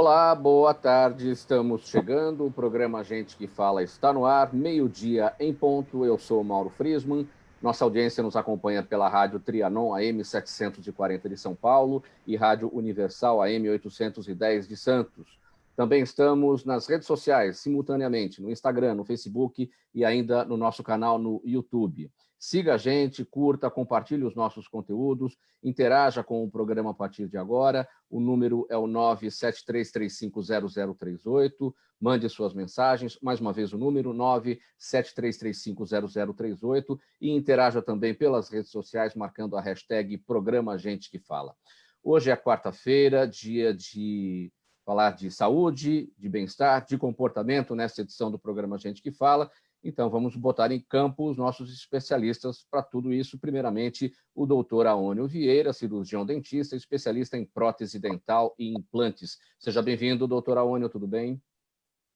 Olá, boa tarde, estamos chegando, o programa Gente que Fala está no ar, meio-dia em ponto, eu sou Mauro Friesman, nossa audiência nos acompanha pela Rádio Trianon AM 740 de São Paulo e Rádio Universal AM 810 de Santos. Também estamos nas redes sociais, simultaneamente, no Instagram, no Facebook e ainda no nosso canal no YouTube. Siga a gente, curta, compartilhe os nossos conteúdos, interaja com o programa a partir de agora. O número é o 973350038. Mande suas mensagens. Mais uma vez o número 973350038 e interaja também pelas redes sociais, marcando a hashtag Programa Gente que Fala. Hoje é quarta-feira, dia de falar de saúde, de bem-estar, de comportamento nesta edição do programa Gente que Fala. Então, vamos botar em campo os nossos especialistas para tudo isso. Primeiramente, o doutor Aônio Vieira, cirurgião dentista, especialista em prótese dental e implantes. Seja bem-vindo, doutor Aônio, tudo bem?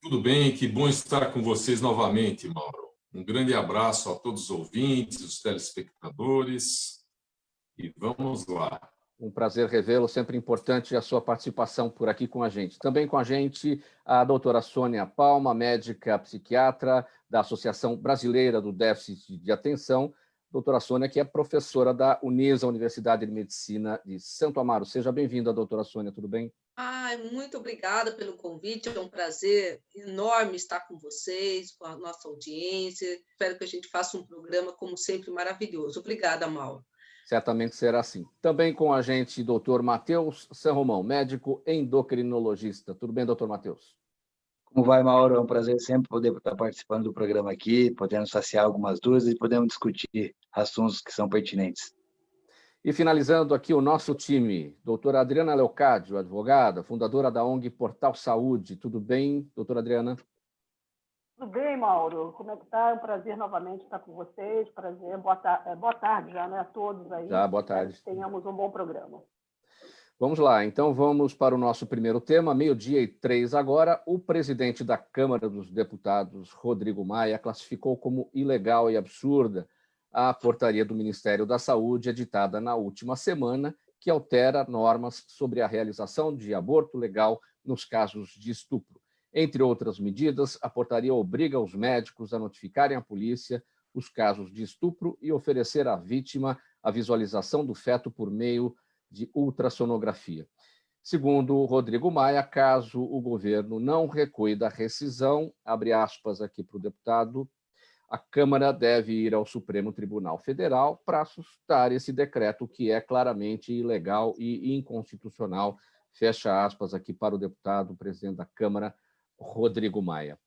Tudo bem, que bom estar com vocês novamente, Mauro. Um grande abraço a todos os ouvintes, os telespectadores, e vamos lá. Um prazer revê-lo, sempre importante a sua participação por aqui com a gente. Também com a gente a doutora Sônia Palma, médica psiquiatra da Associação Brasileira do Déficit de Atenção. Doutora Sônia, que é professora da Unisa, Universidade de Medicina de Santo Amaro. Seja bem-vinda, doutora Sônia, tudo bem? Muito obrigada pelo convite, é um prazer enorme estar com vocês, com a nossa audiência. Espero que a gente faça um programa, como sempre, maravilhoso. Obrigada, Mauro. Certamente será assim. Também com a gente, doutor Matheus San Romão, médico endocrinologista. Tudo bem, doutor Matheus? Como vai, Mauro? É um prazer sempre poder estar participando do programa aqui, podendo saciar algumas dúvidas e podemos discutir assuntos que são pertinentes. E finalizando aqui o nosso time, doutora Adriana Leocádio, advogada, fundadora da ONG Portal Saúde. Tudo bem, doutora Adriana? Tudo bem, Mauro? Como é que está? É um prazer novamente estar com vocês. Prazer. Boa tarde já, né, a todos aí. Já, boa tarde. Que tenhamos um bom programa. Vamos lá, então vamos para o nosso primeiro tema, 12:03 agora. O presidente da Câmara dos Deputados, Rodrigo Maia, classificou como ilegal e absurda a portaria do Ministério da Saúde, editada na última semana, que altera normas sobre a realização de aborto legal nos casos de estupro. Entre outras medidas, a portaria obriga os médicos a notificarem à polícia os casos de estupro e oferecer à vítima a visualização do feto por meio de ultrassonografia. Segundo Rodrigo Maia, caso o governo não recue da rescisão, abre aspas aqui para o deputado, a Câmara deve ir ao Supremo Tribunal Federal para suscitar esse decreto que é claramente ilegal e inconstitucional. Fecha aspas aqui para o deputado, presidente da Câmara, Rodrigo Maia.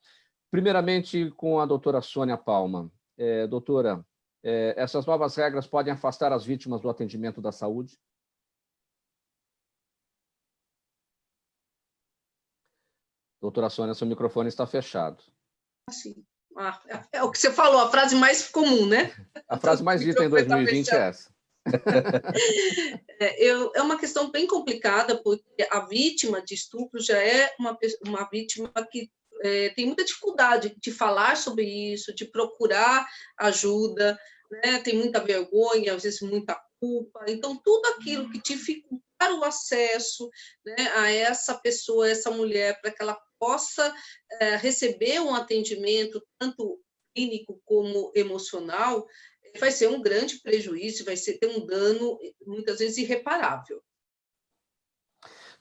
Primeiramente, com a doutora Sônia Palma. Doutora, essas novas regras podem afastar as vítimas do atendimento da saúde? Doutora Sônia, seu microfone está fechado. Sim. É o que você falou, a frase mais comum, né? A frase mais dita em 2020 é essa. É uma questão bem complicada, porque a vítima de estupro já é uma vítima que tem muita dificuldade de falar sobre isso, de procurar ajuda, né? Tem muita vergonha, às vezes muita culpa. Então, tudo aquilo que dificultar o acesso, né, a essa pessoa, essa mulher, para que ela possa receber um atendimento, tanto clínico como emocional, vai ser um grande prejuízo, vai ter um dano, muitas vezes, irreparável.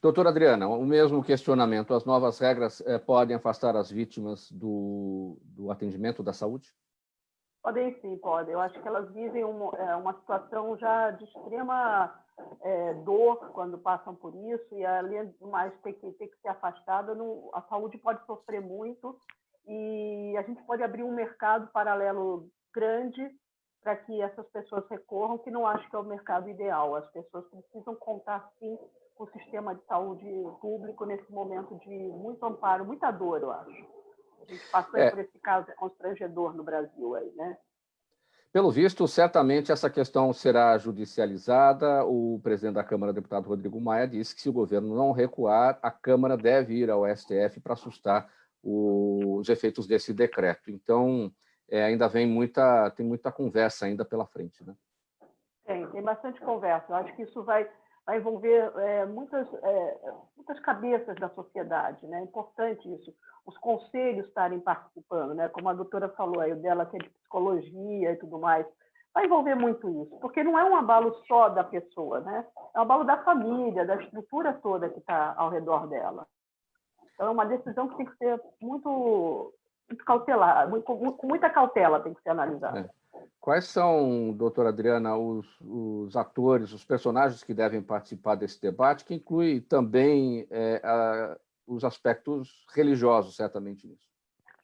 Doutora Adriana, o mesmo questionamento. As novas regras podem afastar as vítimas do atendimento da saúde? Podem sim, podem. Eu acho que elas vivem uma situação já de extrema dor quando passam por isso, e além do mais ter que ser afastada, a saúde pode sofrer muito, e a gente pode abrir um mercado paralelo grande para que essas pessoas recorram, que não acho que é o mercado ideal. As pessoas precisam contar, sim, com o sistema de saúde público nesse momento de muito amparo, muita dor, eu acho. A gente passou por esse caso constrangedor no Brasil aí, né? Pelo visto, certamente essa questão será judicializada. O presidente da Câmara, deputado Rodrigo Maia, disse que se o governo não recuar, a Câmara deve ir ao STF para assustar os efeitos desse decreto. Então, ainda tem muita conversa ainda pela frente, né? Tem bastante conversa. Eu acho que isso vai vai envolver muitas cabeças da sociedade, né? É importante isso, os conselhos estarem participando, né? Como a doutora falou aí, o dela que é de psicologia e tudo mais, vai envolver muito isso, porque não é um abalo só da pessoa, né? É um abalo da família, da estrutura toda que está ao redor dela. Então, é uma decisão que tem que ser muito cautelar, com muita cautela tem que ser analisada. Quais são, doutora Adriana, os atores, os personagens que devem participar desse debate, que inclui também os aspectos religiosos, certamente, nisso?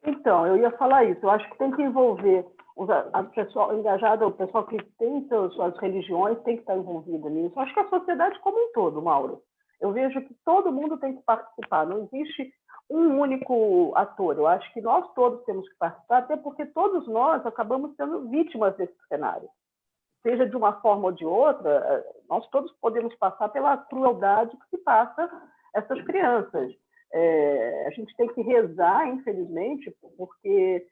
Então, eu ia falar isso. Eu acho que tem que envolver o pessoal engajado, o pessoal que tem suas religiões, tem que estar envolvido nisso. Eu acho que a sociedade como um todo, Mauro. Eu vejo que todo mundo tem que participar. Não existe um único ator. Eu acho que nós todos temos que participar, até porque todos nós acabamos sendo vítimas desse cenário. Seja de uma forma ou de outra, nós todos podemos passar pela crueldade que se passa essas crianças. A gente tem que rezar, infelizmente, porque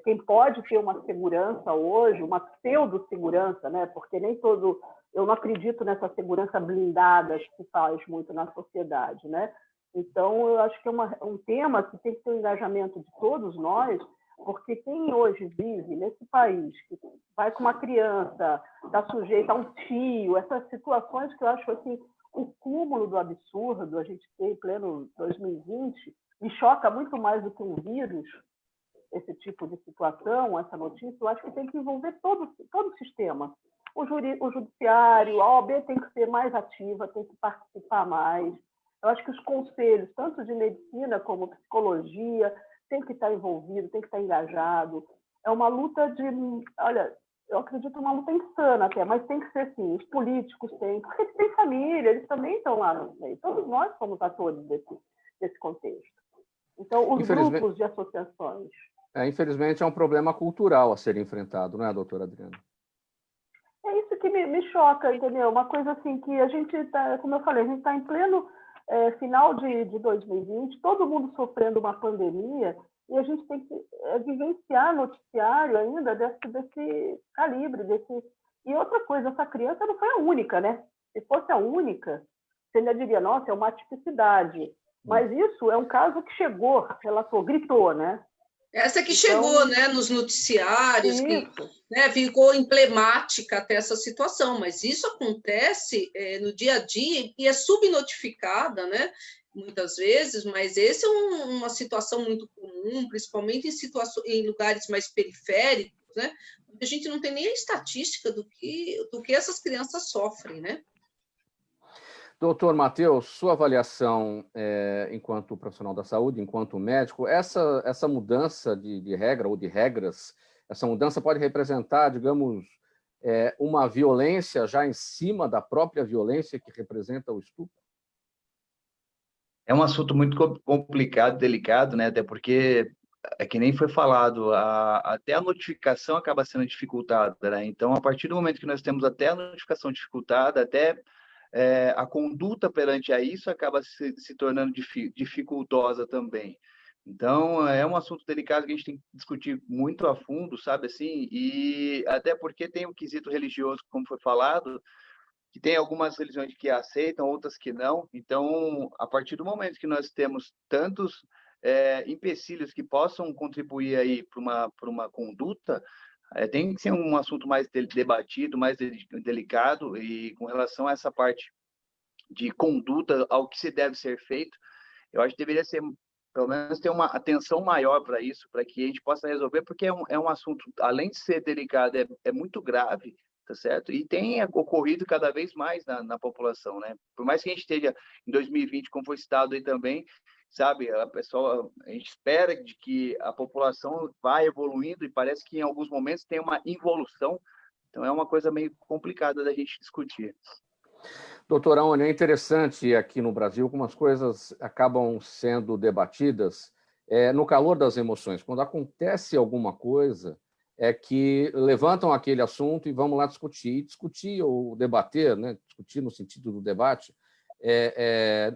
quem pode ter uma segurança hoje, uma pseudo-segurança, né? Porque nem todo... Eu não acredito nessa segurança blindada que se faz muito na sociedade, né? Então, eu acho que é um tema que tem que ter o engajamento de todos nós, porque quem hoje vive nesse país, que vai com uma criança, está sujeita a um tio, essas situações que eu acho assim, o cúmulo do absurdo, a gente tem em pleno 2020, me choca muito mais do que um vírus, esse tipo de situação, essa notícia. Eu acho que tem que envolver todo o sistema. O judiciário, a OAB tem que ser mais ativa, tem que participar mais. Eu acho que os conselhos, tanto de medicina como psicologia, tem que estar envolvido, tem que estar engajado. É uma luta de... Olha, eu acredito uma luta insana até, mas tem que ser assim. Os políticos têm, porque eles têm família, eles também estão lá no meio. Todos nós somos atores desse contexto. Então, os grupos de associações... Infelizmente, é um problema cultural a ser enfrentado, não é, doutora Adriana? É isso que me choca, entendeu? Uma coisa assim que a gente está, como eu falei, a gente está em pleno final de 2020, todo mundo sofrendo uma pandemia, e a gente tem que vivenciar noticiário ainda desse calibre, E outra coisa, essa criança não foi a única, né? Se fosse a única, você ainda diria, nossa, é uma tipicidade. Mas isso é um caso que chegou, relatou, gritou, né? Essa que chegou, né, nos noticiários, que, né, ficou emblemática até essa situação, mas isso acontece no dia a dia e é subnotificada, né, muitas vezes, mas essa é uma situação muito comum, principalmente em lugares mais periféricos, né, onde a gente não tem nem a estatística do que essas crianças sofrem, né? Doutor Matheus, sua avaliação enquanto profissional da saúde, enquanto médico, essa mudança de regra ou de regras, essa mudança pode representar, digamos, uma violência já em cima da própria violência que representa o estupro? É um assunto muito complicado, delicado, né? Até porque, que nem foi falado, até a notificação acaba sendo dificultada, né? Então, a partir do momento que nós temos até a notificação dificultada, até a conduta perante a isso acaba se tornando dificultosa também. Então, é um assunto delicado que a gente tem que discutir muito a fundo, sabe assim? E até porque tem um quesito religioso, como foi falado, que tem algumas religiões que aceitam, outras que não. Então, a partir do momento que nós temos tantos empecilhos que possam contribuir aí para uma conduta, tem que ser um assunto mais debatido, mais delicado, e com relação a essa parte de conduta, ao que se deve ser feito, eu acho que deveria ser, pelo menos, ter uma atenção maior para isso, para que a gente possa resolver, porque é um assunto, além de ser delicado, é muito grave, tá certo? E tem ocorrido cada vez mais na população, né? Por mais que a gente esteja em 2020, como foi citado aí também, sabe, a gente espera de que a população vá evoluindo e parece que em alguns momentos tem uma involução, então é uma coisa meio complicada da gente discutir. Doutora Aone, é interessante aqui no Brasil como as coisas acabam sendo debatidas no calor das emoções. Quando acontece alguma coisa, é que levantam aquele assunto e vamos lá discutir ou debater, né? Discutir no sentido do debate,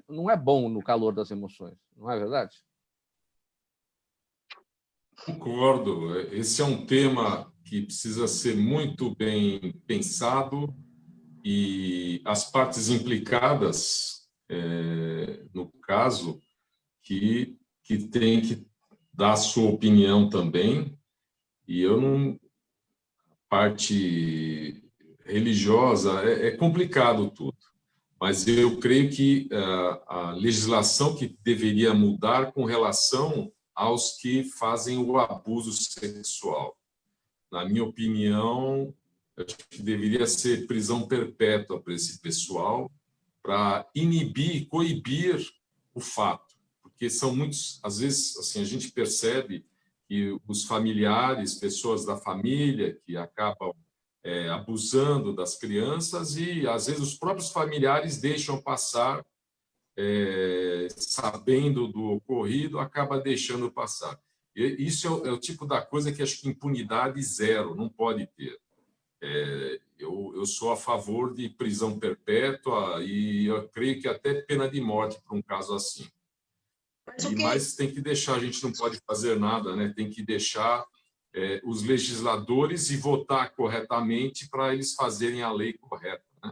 não é bom no calor das emoções, não é verdade? Concordo. Esse é um tema que precisa ser muito bem pensado, e as partes implicadas, no caso, que tem que dar a sua opinião também, e eu não... Parte religiosa, é complicado tudo, mas eu creio que a legislação que deveria mudar com relação aos que fazem o abuso sexual. Na minha opinião, eu acho que deveria ser prisão perpétua para esse pessoal, para inibir, coibir o fato, porque são muitos, às vezes, assim, a gente percebe que os familiares, pessoas da família que acabam abusando das crianças e, às vezes, os próprios familiares deixam passar, sabendo do ocorrido, acaba deixando passar. E isso é o tipo da coisa que acho que impunidade zero, não pode ter. Eu sou a favor de prisão perpétua e eu creio que até pena de morte para um caso assim. Mas tem que deixar, a gente não pode fazer nada, né? Tem que deixar os legisladores e votar corretamente para eles fazerem a lei correta, né?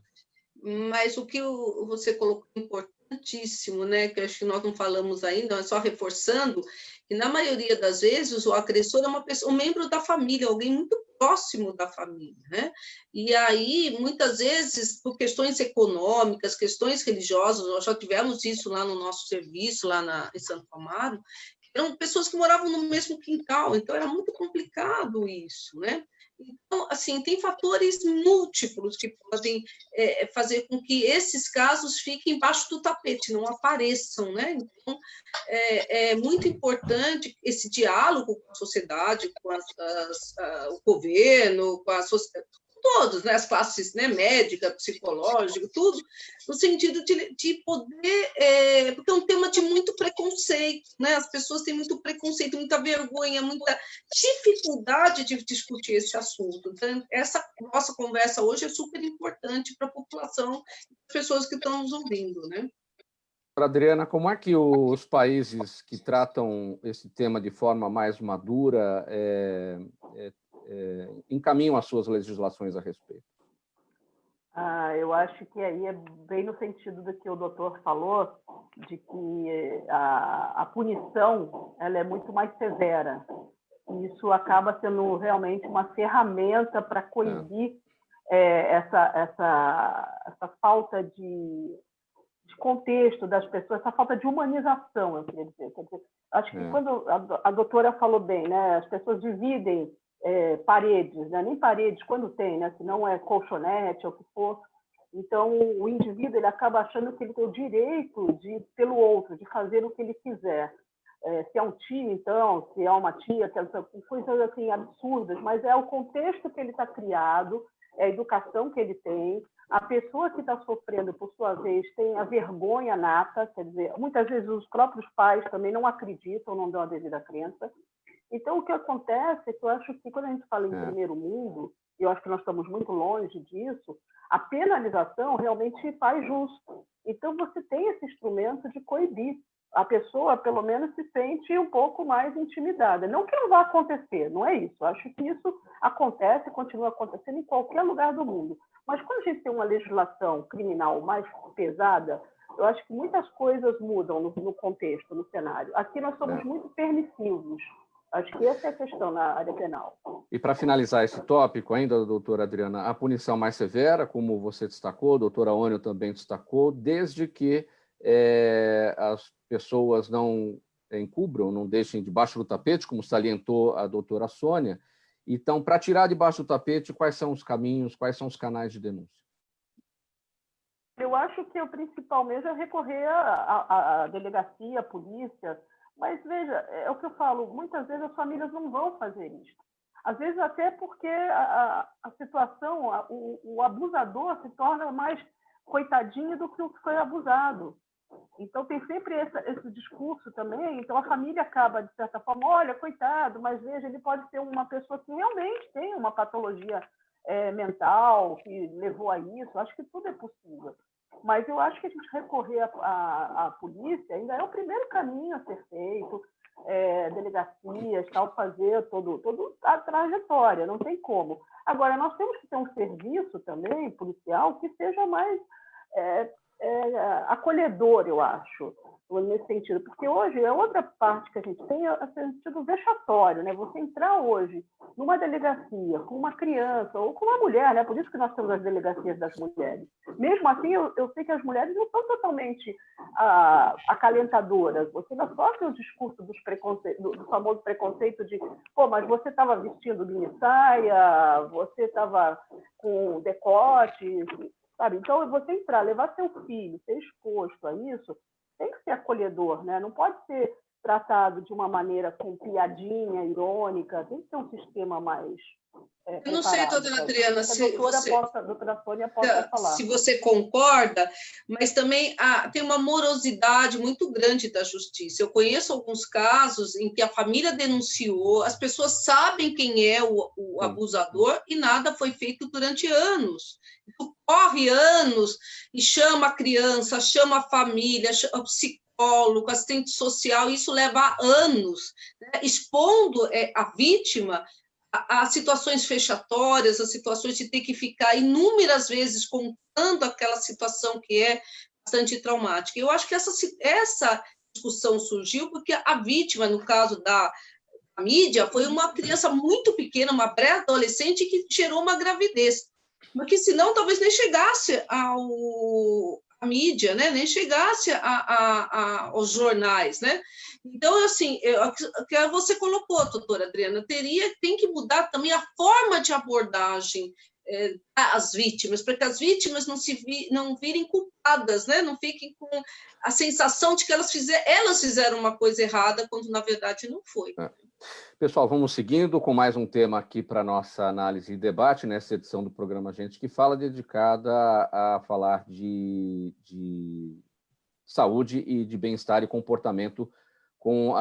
Mas o que você colocou é importantíssimo, né? Que acho que nós não falamos ainda, mas só reforçando, que na maioria das vezes o agressor é uma pessoa, um membro da família, alguém muito próximo da família, né? E aí, muitas vezes, por questões econômicas, questões religiosas, nós já tivemos isso lá no nosso serviço, lá em Santo Amaro, eram pessoas que moravam no mesmo quintal, então era muito complicado isso, né? Então, assim, tem fatores múltiplos que podem fazer com que esses casos fiquem embaixo do tapete, não apareçam, né? Então, é muito importante esse diálogo com a sociedade, com o governo, com a sociedade, todos, né, as classes, né, médica, psicológica, tudo, no sentido de poder, porque é um tema de muito preconceito, né? As pessoas têm muito preconceito, muita vergonha, muita dificuldade de discutir esse assunto. Então, essa nossa conversa hoje é super importante para a população, as pessoas que estão nos ouvindo, né? Adriana, como é que os países que tratam esse tema de forma mais madura encaminham as suas legislações a respeito? Eu acho que aí é bem no sentido do que o doutor falou, de que a punição ela é muito mais severa. E isso acaba sendo realmente uma ferramenta para coibir essa falta de contexto das pessoas, essa falta de humanização, eu queria dizer. Acho que quando a doutora falou bem, né, as pessoas dividem paredes, né, nem paredes quando tem, né, se não é colchonete ou o que for. Então, o indivíduo ele acaba achando que ele tem o direito pelo outro, de fazer o que ele quiser. Se é um tio, então, se é uma tia, coisas assim absurdas, mas é o contexto que ele está criado, é a educação que ele tem. A pessoa que está sofrendo, por sua vez, tem a vergonha nata, quer dizer, muitas vezes os próprios pais também não acreditam, não dão a devida crença. Então, o que acontece é que eu acho que, quando a gente fala em primeiro mundo, e eu acho que nós estamos muito longe disso, a penalização realmente faz justo. Então, você tem esse instrumento de coibir. A pessoa, pelo menos, se sente um pouco mais intimidada. Não que não vá acontecer, não é isso. Eu acho que isso acontece e continua acontecendo em qualquer lugar do mundo. Mas quando a gente tem uma legislação criminal mais pesada, eu acho que muitas coisas mudam no contexto, no cenário. Aqui nós somos muito permissivos. Acho que essa é a questão na área penal. E para finalizar esse tópico ainda, doutora Adriana, a punição mais severa, como você destacou, a doutora Ônio também destacou, desde que as pessoas não encubram, não deixem debaixo do tapete, como salientou a doutora Sônia. Então, para tirar debaixo do tapete, quais são os caminhos, quais são os canais de denúncia? Eu acho que o principal mesmo é recorrer à delegacia, à polícia. Mas, veja, é o que eu falo, muitas vezes as famílias não vão fazer isso. Às vezes até porque a situação, o abusador se torna mais coitadinho do que o que foi abusado. Então, tem sempre esse discurso também. Então, a família acaba, de certa forma, olha, coitado, mas veja, ele pode ser uma pessoa que realmente tem uma patologia mental que levou a isso. Acho que tudo é possível. Mas eu acho que a gente recorrer à polícia ainda é o primeiro caminho a ser feito. delegacias, tal, fazer toda a trajetória, não tem como. Agora, nós temos que ter um serviço também, policial, que seja mais acolhedor, eu acho, nesse sentido, porque hoje é outra parte que a gente tem, é o sentido vexatório, né? Você entrar hoje numa delegacia com uma criança ou com uma mulher, né? Por isso que nós temos as delegacias das mulheres. Mesmo assim, eu sei que as mulheres não são totalmente acalentadoras. Você ainda sofre o discurso do famoso preconceito de, pô, mas você estava vestindo mini saia, você estava com decote, sabe? Então, você entrar, levar seu filho, ser exposto a isso, tem que ser acolhedor, né? Não pode ser tratado de uma maneira com piadinha, irônica, tem que ter um sistema mais Eu não sei, doutora Adriana, se a doutora Sônia possa falar. Se você concorda, mas também tem uma morosidade muito grande da justiça. Eu conheço alguns casos em que a família denunciou, as pessoas sabem quem é o abusador e nada foi feito durante anos. Corre anos e chama a criança, chama a família, chama o psicólogo, assistente social, isso leva anos, né? Expondo a vítima a situações fechatórias, a situações de ter que ficar inúmeras vezes contando aquela situação que é bastante traumática. Eu acho que essa discussão surgiu porque a vítima, no caso da mídia, foi uma criança muito pequena, uma pré-adolescente que gerou uma gravidez. Porque senão talvez nem chegasse a mídia, né? Nem chegasse aos jornais, né? Então, assim, o que você colocou, doutora Adriana, tem que mudar também a forma de abordagem às vítimas, para que as vítimas não virem culpadas, né? Não fiquem com a sensação de que elas fizeram uma coisa errada, quando na verdade não foi. Pessoal, vamos seguindo com mais um tema aqui para nossa análise e debate, nessa edição do programa Gente que Fala, dedicada a falar de saúde e de bem-estar e comportamento com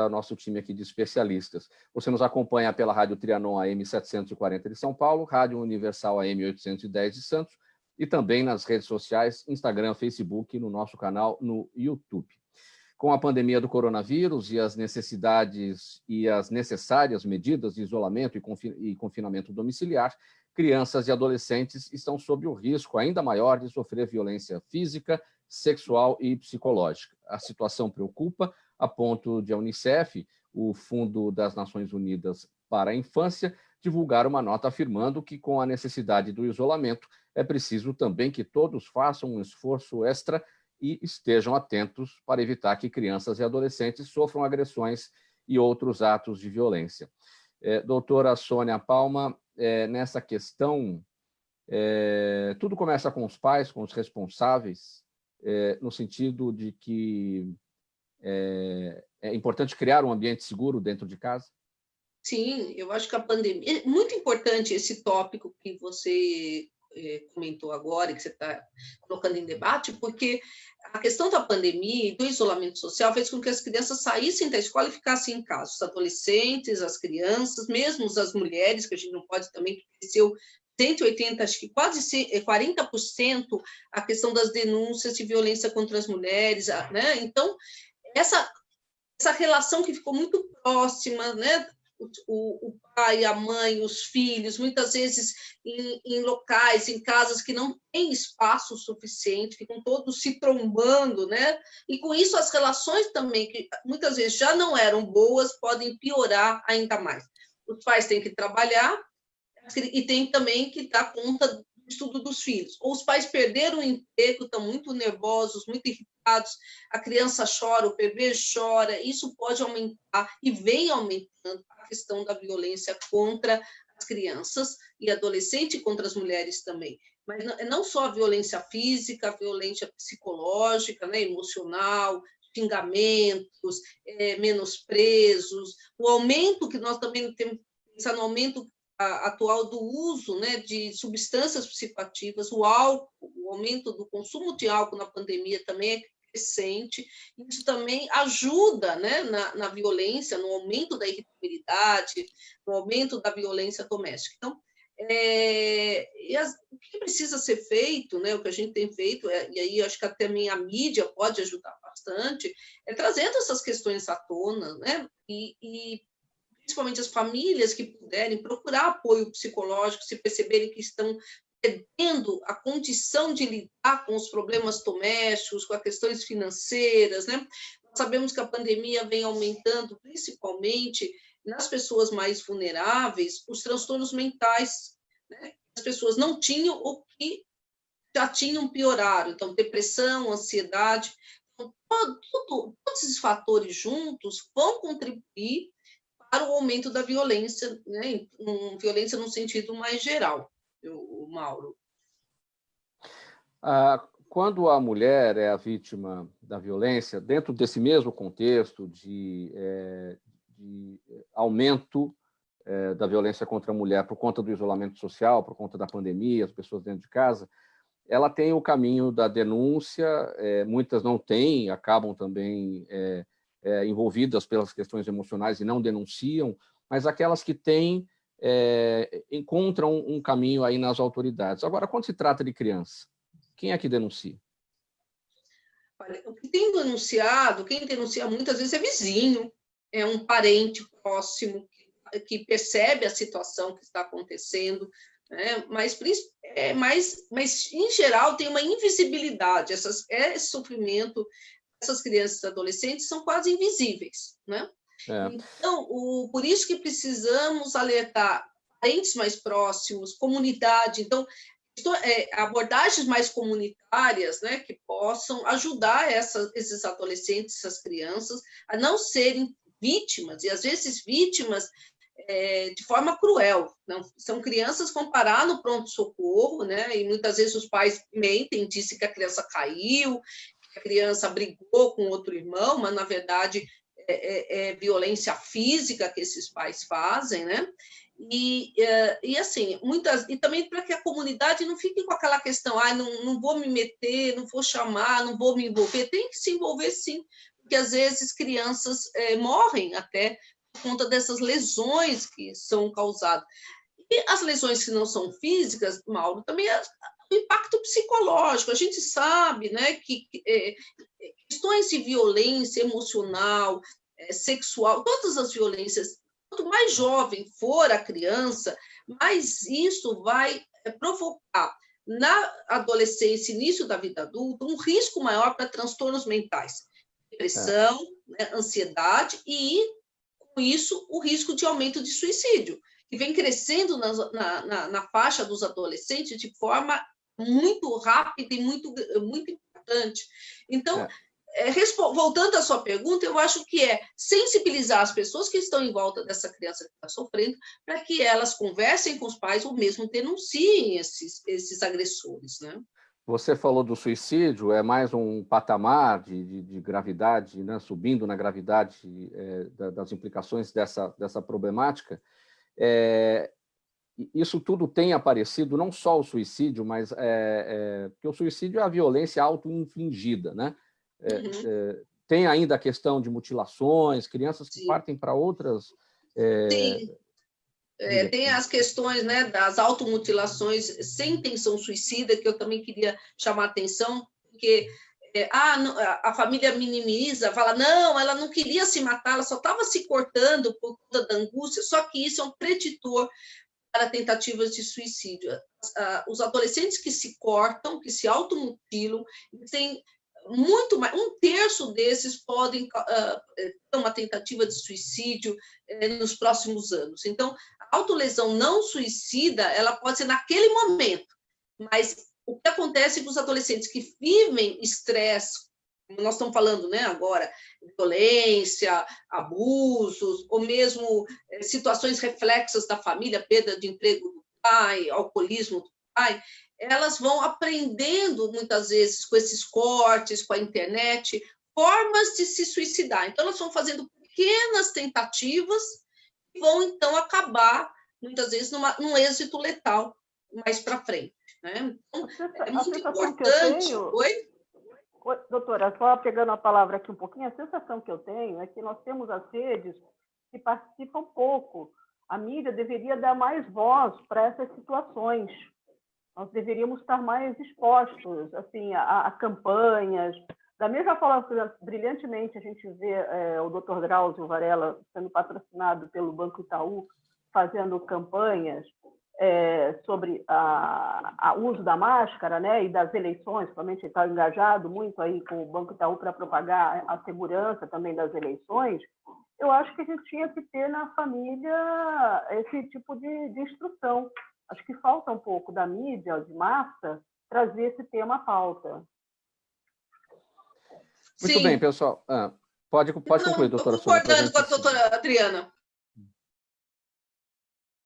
nosso time aqui de especialistas. Você nos acompanha pela Rádio Trianon AM 740 de São Paulo, Rádio Universal AM 810 de Santos e também nas redes sociais, Instagram, Facebook e no nosso canal no YouTube. Com a pandemia do coronavírus e as necessidades e as necessárias medidas de isolamento e confinamento domiciliar, crianças e adolescentes estão sob o risco ainda maior de sofrer violência física, sexual e psicológica. A situação preocupa a ponto de a Unicef, o Fundo das Nações Unidas para a Infância, divulgar uma nota afirmando que, com a necessidade do isolamento, é preciso também que todos façam um esforço extra e estejam atentos para evitar que crianças e adolescentes sofram agressões e outros atos de violência. Doutora Sônia Palma, nessa questão, tudo começa com os pais, com os responsáveis, no sentido de que é importante criar um ambiente seguro dentro de casa? Sim, eu acho que a pandemia... É muito importante esse tópico que você comentou agora e que você está colocando em debate, porque a questão da pandemia e do isolamento social fez com que as crianças saíssem da escola e ficassem em casa. Os adolescentes, as crianças, mesmo as mulheres, que a gente não pode também, que cresceu 180, acho que quase 40% a questão das denúncias de violência contra as mulheres, né? Então, essa relação que ficou muito próxima, né? O pai, a mãe, os filhos, muitas vezes em locais, em casas que não têm espaço suficiente, ficam todos se trombando, né? E com isso as relações também, que muitas vezes já não eram boas, podem piorar ainda mais. Os pais têm que trabalhar e têm também que dar conta do estudo dos filhos. Ou os pais perderam o emprego, estão muito nervosos, muito irritados, a criança chora, o bebê chora, isso pode aumentar e vem aumentando a questão da violência contra as crianças e adolescentes e contra as mulheres também. Mas não só a violência física, a violência psicológica, né, emocional, xingamentos, menosprezos, o aumento que nós também temos que pensar no aumento atual do uso, né, de substâncias psicoativas, o álcool, o aumento do consumo de álcool na pandemia também é crescente, isso também ajuda, né, na violência, no aumento da irritabilidade, no aumento da violência doméstica. Então, O que precisa ser feito, né, o que a gente tem feito, e aí acho que até a mídia pode ajudar bastante, é trazendo essas questões à tona, né, e principalmente as famílias que puderem procurar apoio psicológico, se perceberem que estão perdendo a condição de lidar com os problemas domésticos, com as questões financeiras, né? Nós sabemos que a pandemia vem aumentando, principalmente nas pessoas mais vulneráveis, os transtornos mentais, né? As pessoas não tinham ou que já tinham piorado, então depressão, ansiedade, então, todos esses fatores juntos vão contribuir para o aumento da violência, né? Violência no sentido mais geral, o Mauro. Quando a mulher é a vítima da violência, dentro desse mesmo contexto de aumento da violência contra a mulher por conta do isolamento social, por conta da pandemia, as pessoas dentro de casa, ela tem o caminho da denúncia, muitas não têm, acabam também envolvidas pelas questões emocionais e não denunciam, mas aquelas que têm encontram um caminho aí nas autoridades. Agora, quando se trata de criança, quem é que denuncia? Olha, o que tem denunciado, quem denuncia muitas vezes é vizinho, é um parente próximo que percebe a situação que está acontecendo, né? Mas em geral tem uma invisibilidade, esse sofrimento, essas crianças e adolescentes são quase invisíveis, né? Então, por isso que precisamos alertar parentes mais próximos, comunidade, então, abordagens mais comunitárias, né, que possam ajudar esses adolescentes, essas crianças, a não serem vítimas, e às vezes vítimas de forma cruel. Não, são crianças que vão parar no pronto-socorro, né, e muitas vezes os pais mentem, dizem que a criança caiu, que a criança brigou com outro irmão, mas, na verdade, é violência física que esses pais fazem, né? E assim, e também para que a comunidade não fique com aquela questão, não vou me meter, não vou chamar, não vou me envolver. Tem que se envolver, sim, porque às vezes crianças morrem até por conta dessas lesões que são causadas. E as lesões que não são físicas, Mauro, também o impacto psicológico. A gente sabe, né, que questões de violência emocional, sexual, todas as violências, quanto mais jovem for a criança, mais isso vai provocar na adolescência, início da vida adulta, um risco maior para transtornos mentais, depressão, né, ansiedade e, com isso, o risco de aumento de suicídio, que vem crescendo na faixa dos adolescentes de forma muito rápida e muito importante. Então, voltando à sua pergunta, eu acho que é sensibilizar as pessoas que estão em volta dessa criança que está sofrendo, para que elas conversem com os pais ou mesmo denunciem esses agressores, né? Você falou do suicídio, é mais um patamar de gravidade, né? Subindo na gravidade das implicações dessa problemática. Isso tudo tem aparecido, não só o suicídio, mas porque o suicídio é a violência auto-infligida, né? Tem ainda a questão de mutilações, crianças que partem para outras... Sim, tem as questões, né, das automutilações sem intenção suicida, que eu também queria chamar a atenção, porque a família minimiza, fala, não, ela não queria se matar, ela só estava se cortando por conta da angústia, só que isso é um preditor para tentativas de suicídio. Os adolescentes que se cortam, que se automutilam, têm muito mais, 1/3 desses podem ter uma tentativa de suicídio nos próximos anos. Então, a autolesão não suicida, ela pode ser naquele momento, mas o que acontece com os adolescentes que vivem estresse, como nós estamos falando, né, agora, violência, abusos, ou mesmo situações reflexas da família, perda de emprego do pai, alcoolismo do pai, elas vão aprendendo, muitas vezes, com esses cortes, com a internet, formas de se suicidar. Então, elas vão fazendo pequenas tentativas e vão, então, acabar, muitas vezes, num êxito letal mais para frente, né? Então, é muito importante... Oi? Doutora, só pegando a palavra aqui um pouquinho, a sensação que eu tenho é que nós temos as redes que participam pouco a mídia deveria dar mais voz para essas situações. Nós deveríamos estar mais expostos assim, a campanhas. Da mesma forma que brilhantemente a gente vê o Dr. Drauzio Varela sendo patrocinado pelo Banco Itaú, fazendo campanhas sobre o uso da máscara, né, e das eleições, realmente ele está engajado muito aí com o Banco Itaú para propagar a segurança também das eleições. Eu acho que a gente tinha que ter na família esse tipo de instrução. Acho que falta um pouco da mídia, de massa, trazer esse tema à pauta. Muito bem, pessoal. Pode concluir, doutora Sônia. Concordando com a doutora Adriana.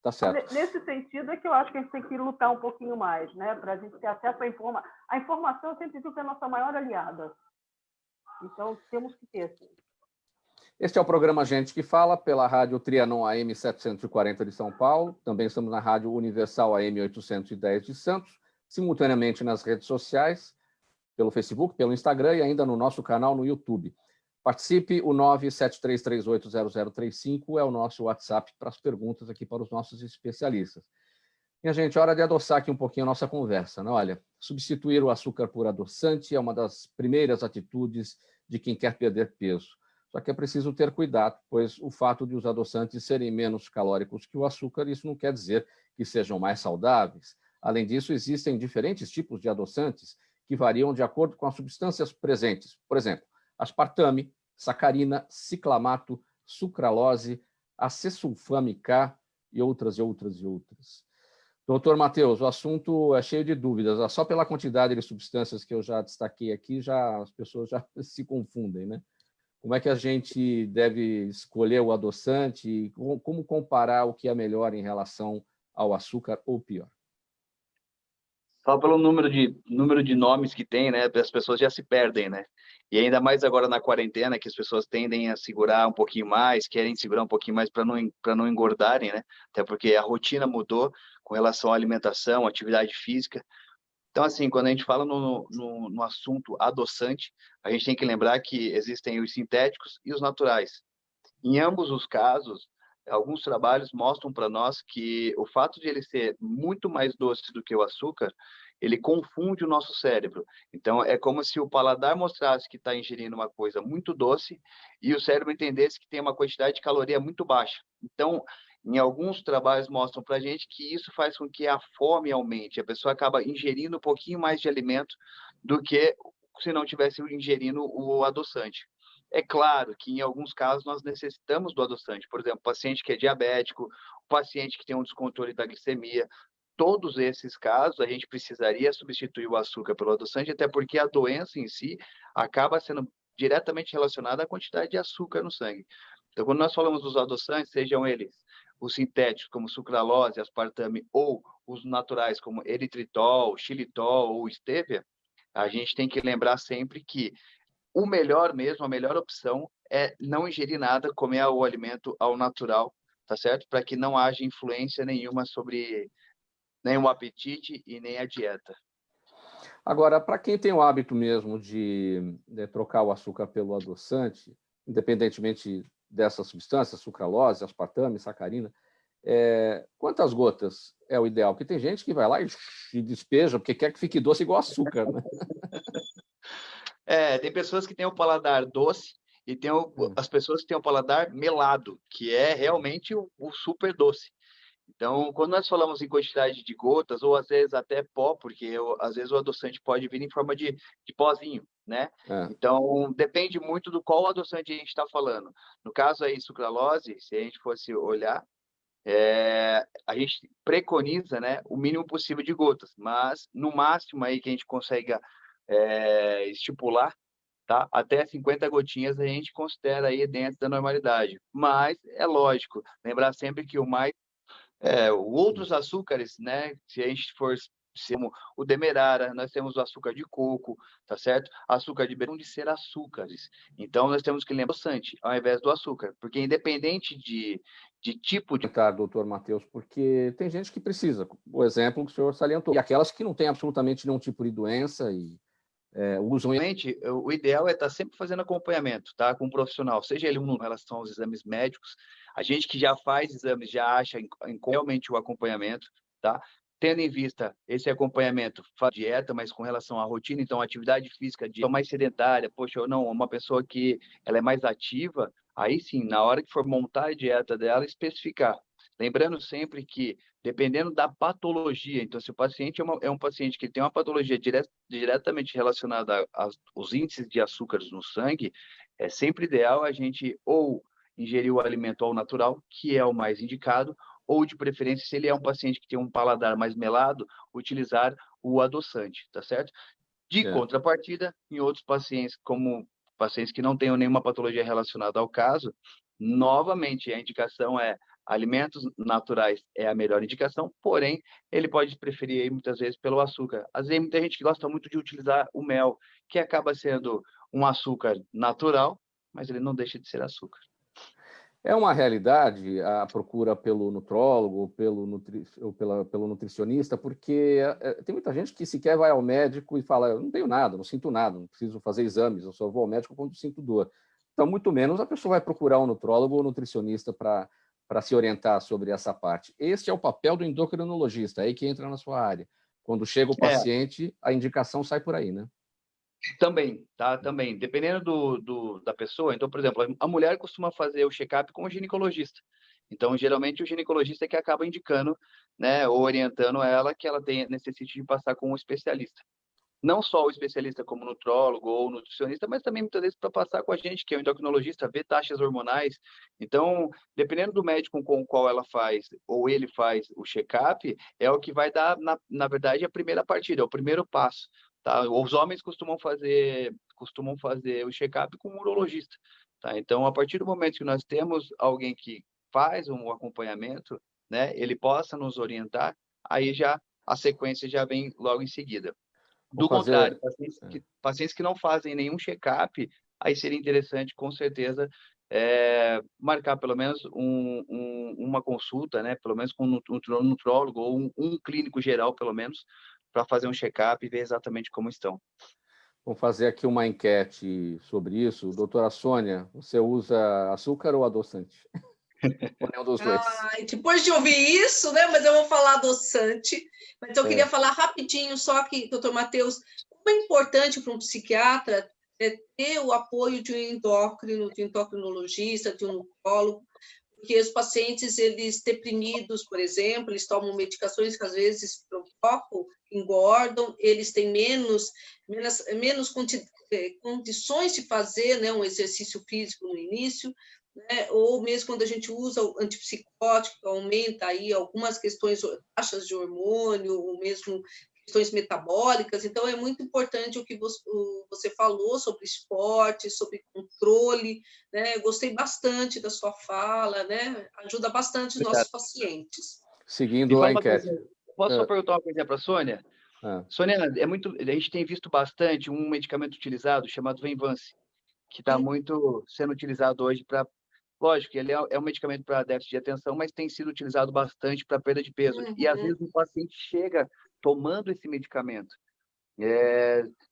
Tá certo. Nesse sentido é que eu acho que a gente tem que lutar um pouquinho mais, né? Para a gente ter acesso à informação. A informação eu sempre digo que é a nossa maior aliada. Então, temos que ter, sim. Este é o programa Gente que Fala, pela Rádio Trianon AM 740 de São Paulo. Também estamos na Rádio Universal AM 810 de Santos, simultaneamente nas redes sociais, pelo Facebook, pelo Instagram e ainda no nosso canal no YouTube. Participe, o 973380035 é o nosso WhatsApp para as perguntas aqui para os nossos especialistas. Minha gente, hora de adoçar aqui um pouquinho a nossa conversa, né? Olha, substituir o açúcar por adoçante é uma das primeiras atitudes de quem quer perder peso. Só que é preciso ter cuidado, pois o fato de os adoçantes serem menos calóricos que o açúcar, isso não quer dizer que sejam mais saudáveis. Além disso, existem diferentes tipos de adoçantes que variam de acordo com as substâncias presentes. Por exemplo, aspartame, sacarina, ciclamato, sucralose, acesulfame K e outras. Doutor Matheus, o assunto é cheio de dúvidas. Só pela quantidade de substâncias que eu já destaquei aqui, as pessoas já se confundem, né? Como é que a gente deve escolher o adoçante e como comparar o que é melhor em relação ao açúcar ou pior? Só pelo número de nomes que tem, né? As pessoas já se perdem, né? E ainda mais agora na quarentena, que as pessoas tendem a segurar um pouquinho mais, querem segurar um pouquinho mais para não engordarem, né? Até porque a rotina mudou com relação à alimentação, atividade física. Então, assim, quando a gente fala no assunto adoçante, a gente tem que lembrar que existem os sintéticos e os naturais. Em ambos os casos, alguns trabalhos mostram para nós que o fato de ele ser muito mais doce do que o açúcar, ele confunde o nosso cérebro. Então, é como se o paladar mostrasse que está ingerindo uma coisa muito doce e o cérebro entendesse que tem uma quantidade de caloria muito baixa. Então, em alguns trabalhos mostram para a gente que isso faz com que a fome aumente. A pessoa acaba ingerindo um pouquinho mais de alimento do que se não tivesse ingerindo o adoçante. É claro que, em alguns casos, nós necessitamos do adoçante. Por exemplo, paciente que é diabético, o paciente que tem um descontrole da glicemia. Todos esses casos, a gente precisaria substituir o açúcar pelo adoçante, até porque a doença em si acaba sendo diretamente relacionada à quantidade de açúcar no sangue. Então, quando nós falamos dos adoçantes, sejam eles os sintéticos, como sucralose, aspartame, ou os naturais, como eritritol, xilitol ou estévia, a gente tem que lembrar sempre que o melhor mesmo, a melhor opção é não ingerir nada, comer o alimento ao natural, tá certo? Para que não haja influência nenhuma sobre nem o apetite e nem a dieta. Agora, para quem tem o hábito mesmo de trocar o açúcar pelo adoçante, independentemente dessas substâncias, sucralose, aspartame, sacarina, quantas gotas é o ideal? Porque tem gente que vai lá e despeja, porque quer que fique doce igual açúcar, né? Tem pessoas que têm o paladar doce e tem as pessoas que têm o paladar melado, que é realmente o super doce. Então, quando nós falamos em quantidade de gotas, ou às vezes até pó, porque às vezes o adoçante pode vir em forma de pozinho, né? Então, depende muito do qual adoçante a gente está falando. No caso aí, sucralose, se a gente fosse olhar, a gente preconiza, né, o mínimo possível de gotas, mas no máximo aí que a gente consegue estipular, tá? Até 50 gotinhas a gente considera aí dentro da normalidade. Mas é lógico, lembrar sempre que outros açúcares, né? Se a gente for o demerara, nós temos o açúcar de coco, tá certo? Açúcar de de ser açúcares. Então nós temos que lembrar bastante ao invés do açúcar, porque independente de tipo de... Doutor Matheus, porque tem gente que precisa, o exemplo que o senhor salientou, e aquelas que não têm absolutamente nenhum tipo de doença e usam... O ideal é estar sempre fazendo acompanhamento, tá? Com um profissional, seja ele em relação aos exames médicos, A gente que já faz exames já acha realmente o acompanhamento, tá? Tendo em vista esse acompanhamento, dieta, mas com relação à rotina, então atividade física, dieta mais sedentária, poxa, ou não, uma pessoa que ela é mais ativa, aí sim, na hora que for montar a dieta dela, especificar. Lembrando sempre que, dependendo da patologia, então se o paciente é um paciente que tem uma patologia diretamente relacionada aos índices de açúcares no sangue, é sempre ideal a gente ou ingerir o alimento ao natural, que é o mais indicado, ou de preferência, se ele é um paciente que tem um paladar mais melado, utilizar o adoçante, tá certo? De contrapartida, em outros pacientes, como pacientes que não tenham nenhuma patologia relacionada ao caso, novamente a indicação é alimentos naturais é a melhor indicação, porém, ele pode preferir aí, muitas vezes pelo açúcar. Às vezes, muita gente que gosta muito de utilizar o mel, que acaba sendo um açúcar natural, mas ele não deixa de ser açúcar. É uma realidade a procura pelo nutrólogo, pelo nutricionista, porque tem muita gente que sequer vai ao médico e fala, eu não tenho nada, não sinto nada, não preciso fazer exames, eu só vou ao médico quando sinto dor. Então, muito menos a pessoa vai procurar um nutrólogo ou nutricionista para se orientar sobre essa parte. Este é o papel do endocrinologista, aí que entra na sua área. Quando chega o paciente, a indicação sai por aí, né? Também, tá? Também. Dependendo da pessoa. Então, por exemplo, a mulher costuma fazer o check-up com o ginecologista. Então, geralmente, o ginecologista é que acaba indicando, né, ou orientando ela que ela necessite de passar com um especialista. Não só o especialista como nutrólogo ou nutricionista, mas também muitas vezes para passar com a gente, que é o endocrinologista, ver taxas hormonais. Então, dependendo do médico com o qual ela faz, ou ele faz o check-up, é o que vai dar, na verdade, a primeira partida, é o primeiro passo. Tá? Os homens costumam fazer o check-up com um urologista. Tá? Então, a partir do momento que nós temos alguém que faz um acompanhamento, né, ele possa nos orientar, aí já a sequência já vem logo em seguida. Do contrário, pacientes que não fazem nenhum check-up, aí seria interessante, com certeza, marcar pelo menos uma consulta, né? Pelo menos com um nutrólogo ou um clínico geral, pelo menos, para fazer um check-up e ver exatamente como estão. Vamos fazer aqui uma enquete sobre isso. Doutora Sônia, você usa açúcar ou adoçante? Ou nenhum dos dois? Depois de ouvir isso, né? Mas eu vou falar adoçante. Mas eu queria falar rapidinho, só que, doutor Matheus, como é importante para um psiquiatra ter o apoio de um endócrino, de um endocrinologista, de um nutrólogo, porque os pacientes, eles deprimidos, por exemplo, eles tomam medicações que às vezes provocam, engordam, eles têm menos condições de fazer, né, um exercício físico no início, né, ou mesmo quando a gente usa o antipsicótico, que aumenta aí algumas questões, taxas de hormônio, ou mesmo questões metabólicas. Então, é muito importante o que você falou sobre esporte, sobre controle, né? Eu gostei bastante da sua fala, né? Ajuda bastante os nossos pacientes. Seguindo a enquete. Posso só perguntar uma coisinha para a Sônia? Sônia, a gente tem visto bastante um medicamento utilizado chamado Venvance, que está muito sendo utilizado hoje para... Lógico que ele é um medicamento para déficit de atenção, mas tem sido utilizado bastante para perda de peso. E, às vezes, o paciente chega tomando esse medicamento.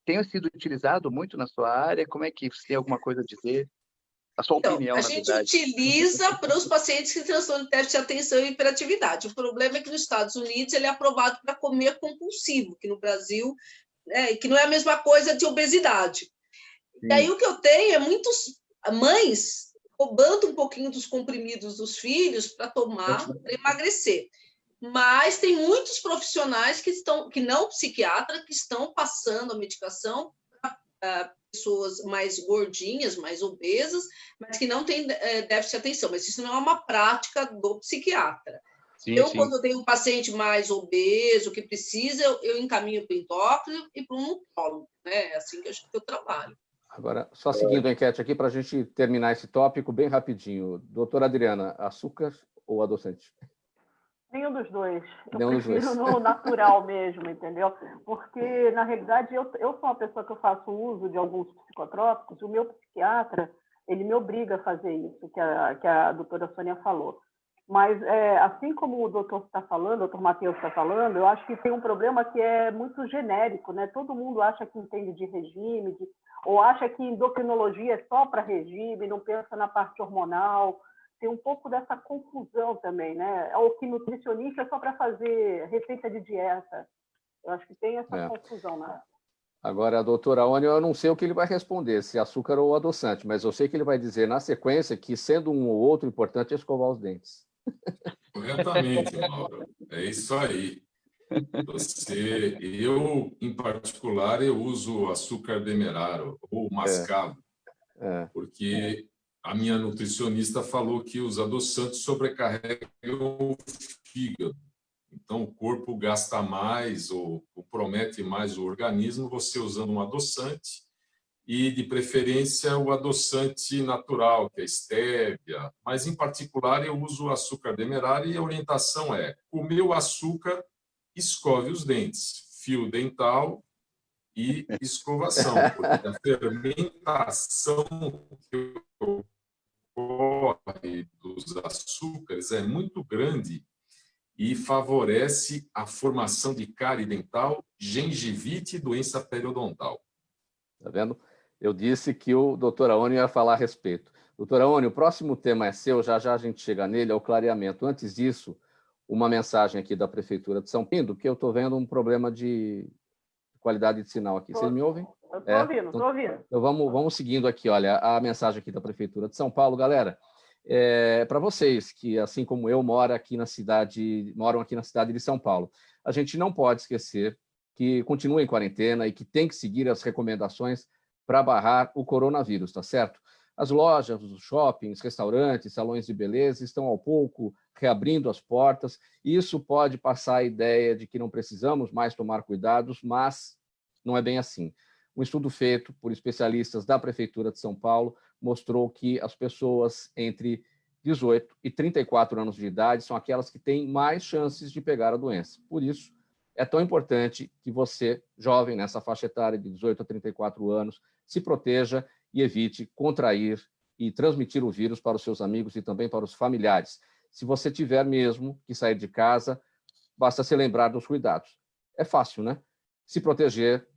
Tem sido utilizado muito na sua área? Como é que você tem alguma coisa a dizer? A sua opinião, na verdade. A gente utiliza para os pacientes que transtornam de déficit de atenção e hiperatividade. O problema é que nos Estados Unidos ele é aprovado para comer compulsivo, que no Brasil, que não é a mesma coisa de obesidade. Sim. E aí o que eu tenho é muitas mães roubando um pouquinho dos comprimidos dos filhos para tomar, para emagrecer. Mas tem muitos profissionais que não psiquiatra, que estão passando a medicação para pessoas mais gordinhas, mais obesas, mas que não têm déficit de atenção. Mas isso não é uma prática do psiquiatra. Sim. Quando eu tenho um paciente mais obeso, que precisa, eu encaminho para o endócrino e para um nutrólogo. Né? É assim que eu trabalho. Agora, só seguindo a enquete aqui, para a gente terminar esse tópico bem rapidinho. Doutora Adriana, açúcar ou adoçante? Nenhum dos dois. Eu prefiro no natural mesmo, entendeu? Porque, na realidade, eu sou uma pessoa que eu faço uso de alguns psicotrópicos. O meu psiquiatra, ele me obriga a fazer isso, que a doutora Sônia falou. Mas, assim como o doutor está falando, o doutor Matheus está falando, eu acho que tem um problema que é muito genérico, né? Todo mundo acha que entende de regime, ou acha que endocrinologia é só para regime, não pensa na parte hormonal. tem um pouco dessa confusão também, né? É o que nutricionista é só para fazer receita de dieta. Eu acho que tem essa confusão, né? Agora, a doutora Oni, eu não sei o que ele vai responder, se açúcar ou adoçante, mas eu sei que ele vai dizer na sequência que, sendo um ou outro, o importante é escovar os dentes. Corretamente, Mauro. É isso aí. Eu, em particular, eu uso açúcar demerara ou mascavo, porque a minha nutricionista falou que os adoçantes sobrecarregam o fígado. Então, o corpo gasta mais ou compromete mais o organismo você usando um adoçante e, de preferência, o adoçante natural, que é a estévia. Mas, em particular, eu uso o açúcar demerara e a orientação é comer o açúcar, escove os dentes, fio dental e escovação, porque a fermentação que ocorre dos açúcares é muito grande e favorece a formação de cárie dental, gengivite e doença periodontal. Tá vendo? Eu disse que o doutor Aoni ia falar a respeito. Doutor Aoni, o próximo tema é seu, já já a gente chega nele, é o clareamento. Antes disso, uma mensagem aqui da Prefeitura de São Paulo, que eu estou vendo um problema de qualidade de sinal aqui. Vocês me ouvem? Estou ouvindo. Então vamos seguindo aqui, olha, a mensagem aqui da Prefeitura de São Paulo. Galera, para vocês que, assim como eu, moram aqui na cidade de São Paulo, a gente não pode esquecer que continua em quarentena e que tem que seguir as recomendações para barrar o coronavírus, tá certo? As lojas, os shoppings, restaurantes, salões de beleza estão ao pouco reabrindo as portas. Isso pode passar a ideia de que não precisamos mais tomar cuidados, mas não é bem assim. Um estudo feito por especialistas da Prefeitura de São Paulo mostrou que as pessoas entre 18 e 34 anos de idade são aquelas que têm mais chances de pegar a doença. Por isso, é tão importante que você, jovem, nessa faixa etária de 18 a 34 anos, se proteja e evite contrair e transmitir o vírus para os seus amigos e também para os familiares. Se você tiver mesmo que sair de casa, basta se lembrar dos cuidados. É fácil, né? Se proteger,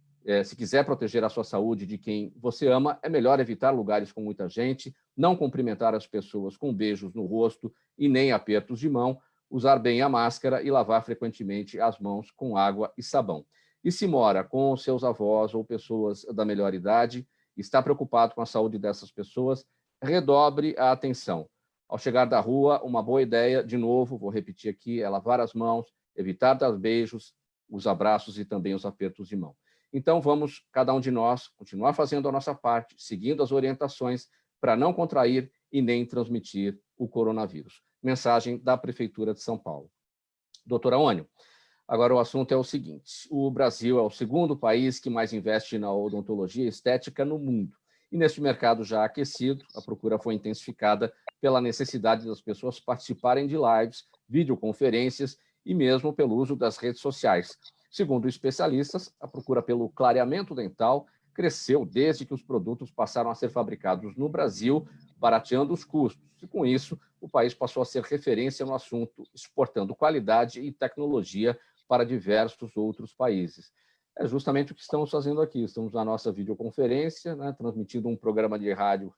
se quiser proteger a sua saúde de quem você ama, é melhor evitar lugares com muita gente, não cumprimentar as pessoas com beijos no rosto e nem apertos de mão, usar bem a máscara e lavar frequentemente as mãos com água e sabão. E se mora com os seus avós ou pessoas da melhor idade, está preocupado com a saúde dessas pessoas, redobre a atenção. Ao chegar da rua, uma boa ideia, de novo, vou repetir aqui, é lavar as mãos, evitar dar beijos, os abraços e também os apertos de mão. Então, vamos, cada um de nós, continuar fazendo a nossa parte, seguindo as orientações para não contrair e nem transmitir o coronavírus. Mensagem da Prefeitura de São Paulo. Doutora Ônio, agora o assunto é o seguinte: o Brasil é o segundo país que mais investe na odontologia estética no mundo. E neste mercado já aquecido, a procura foi intensificada pela necessidade das pessoas participarem de lives, videoconferências e mesmo pelo uso das redes sociais. Segundo especialistas, a procura pelo clareamento dental cresceu desde que os produtos passaram a ser fabricados no Brasil, barateando os custos. E, com isso, o país passou a ser referência no assunto, exportando qualidade e tecnologia para diversos outros países. É justamente o que estamos fazendo aqui. Estamos na nossa videoconferência, né, transmitindo um programa de rádio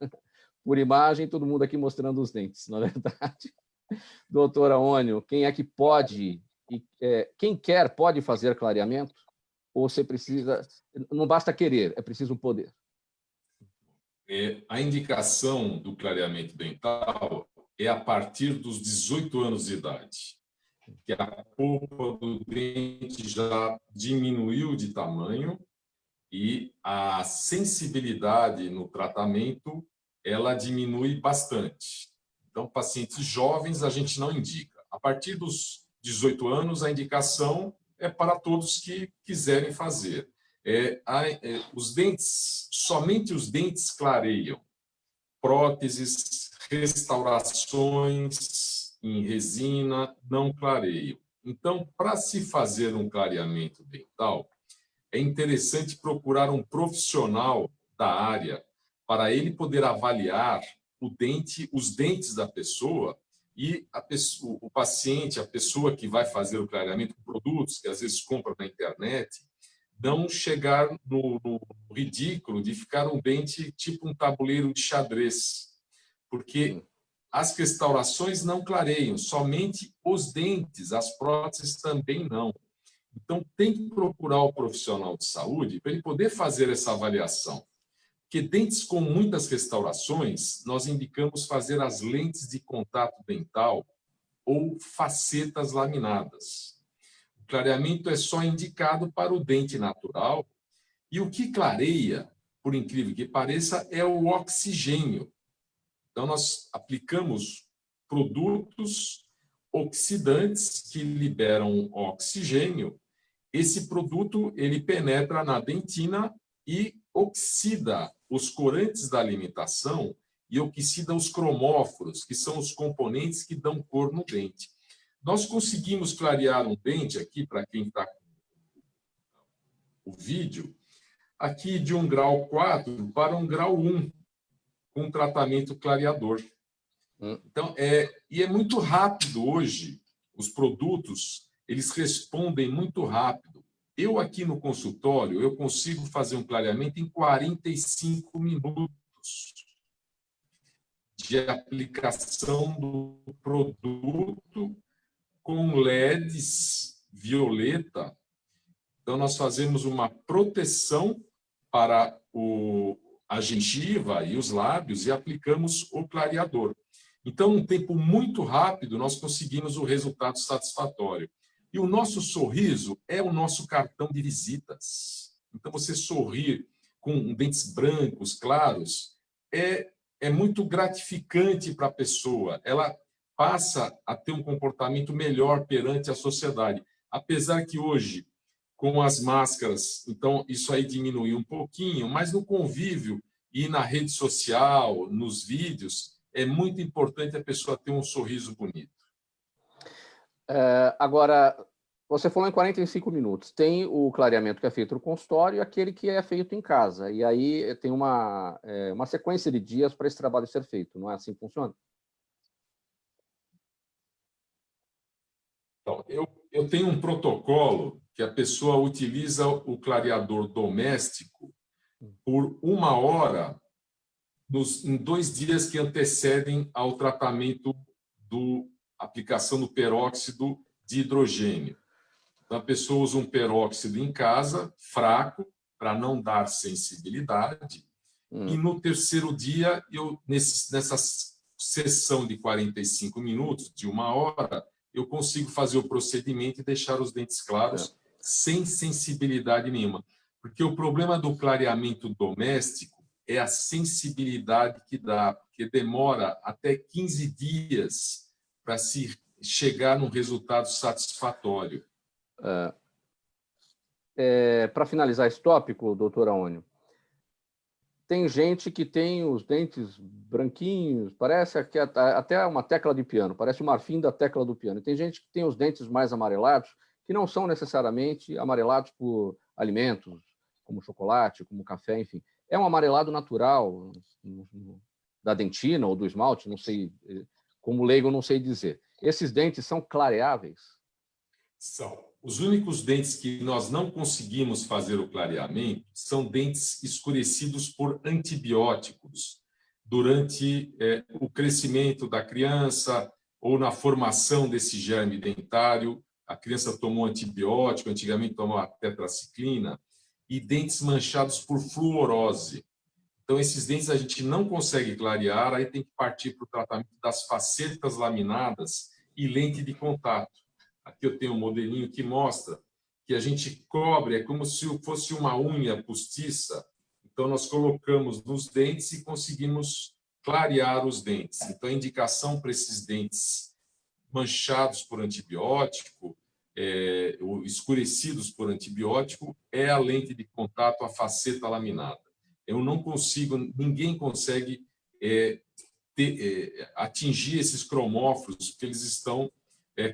por imagem, todo mundo aqui mostrando os dentes, não é verdade? Doutora Ônio, quem é que pode, quem quer pode fazer clareamento? Ou você precisa, não basta querer, é preciso poder? A indicação do clareamento dental é a partir dos 18 anos de idade, que a polpa do dente já diminuiu de tamanho e a sensibilidade no tratamento ela diminui bastante. Então, pacientes jovens a gente não indica. A partir dos 18 anos, a indicação é para todos que quiserem fazer. Os dentes, somente os dentes clareiam. Próteses, restaurações em resina não clareiam. Então, para se fazer um clareamento dental, é interessante procurar um profissional da área para ele poder avaliar os dentes da pessoa e o paciente, a pessoa que vai fazer o clareamento com produtos que às vezes compra na internet, não chegar no ridículo de ficar um dente tipo um tabuleiro de xadrez, porque as restaurações não clareiam, somente os dentes, as próteses também não. Então, tem que procurar o profissional de saúde para ele poder fazer essa avaliação. Porque dentes com muitas restaurações, nós indicamos fazer as lentes de contato dental ou facetas laminadas. O clareamento é só indicado para o dente natural, e o que clareia, por incrível que pareça, é o oxigênio. Então, nós aplicamos produtos oxidantes que liberam oxigênio. Esse produto ele penetra na dentina e oxida os corantes da alimentação e oxida os cromóforos, que são os componentes que dão cor no dente. Nós conseguimos clarear um dente aqui, para quem está com o vídeo, aqui de um grau 4 para um grau 1, com um tratamento clareador. Então, é muito rápido hoje, os produtos, eles respondem muito rápido. Eu aqui no consultório, eu consigo fazer um clareamento em 45 minutos de aplicação do produto com LEDs violeta. Então, nós fazemos uma proteção para a gengiva e os lábios e aplicamos o clareador. Então, num tempo muito rápido, nós conseguimos o resultado satisfatório. E o nosso sorriso é o nosso cartão de visitas. Então, você sorrir com dentes brancos, claros, é muito gratificante para a pessoa. Ela passa a ter um comportamento melhor perante a sociedade. Apesar que hoje, com as máscaras, então isso aí diminuiu um pouquinho, mas no convívio e na rede social, nos vídeos, é muito importante a pessoa ter um sorriso bonito. Agora, você falou em 45 minutos. Tem o clareamento que é feito no consultório e aquele que é feito em casa. E aí tem uma sequência de dias para esse trabalho ser feito. Não é assim que funciona? Então, eu tenho um protocolo que a pessoa utiliza o clareador doméstico por 1 hora em 2 dias que antecedem ao tratamento aplicação do peróxido de hidrogênio. Então, a pessoa usa um peróxido em casa, fraco, para não dar sensibilidade. E no 3º dia, nessa sessão de 45 minutos, de 1 hora, eu consigo fazer o procedimento e deixar os dentes claros sem sensibilidade nenhuma. Porque o problema do clareamento doméstico é a sensibilidade que dá, porque demora até 15 dias para se chegar num resultado satisfatório. Para finalizar esse tópico, doutor Aônio, tem gente que tem os dentes branquinhos, parece até uma tecla de piano, parece o marfim da tecla do piano. E tem gente que tem os dentes mais amarelados, que não são necessariamente amarelados por alimentos, como chocolate, como café, enfim. É um amarelado natural da dentina ou do esmalte, não sei, como leigo eu não sei dizer. Esses dentes são clareáveis? São. Os únicos dentes que nós não conseguimos fazer o clareamento são dentes escurecidos por antibióticos durante o crescimento da criança ou na formação desse germe dentário. A criança tomou antibiótico, antigamente tomava tetraciclina, e dentes manchados por fluorose. Então, esses dentes a gente não consegue clarear, aí tem que partir para o tratamento das facetas laminadas e lente de contato. Aqui eu tenho um modelinho que mostra que a gente cobre, é como se fosse uma unha postiça. Então, nós colocamos nos dentes e conseguimos clarear os dentes. Então, a indicação para esses dentes manchados por antibiótico, ou escurecidos por antibiótico, é a lente de contato, a faceta laminada. Eu não consigo, ninguém consegue atingir esses cromóforos, porque eles estão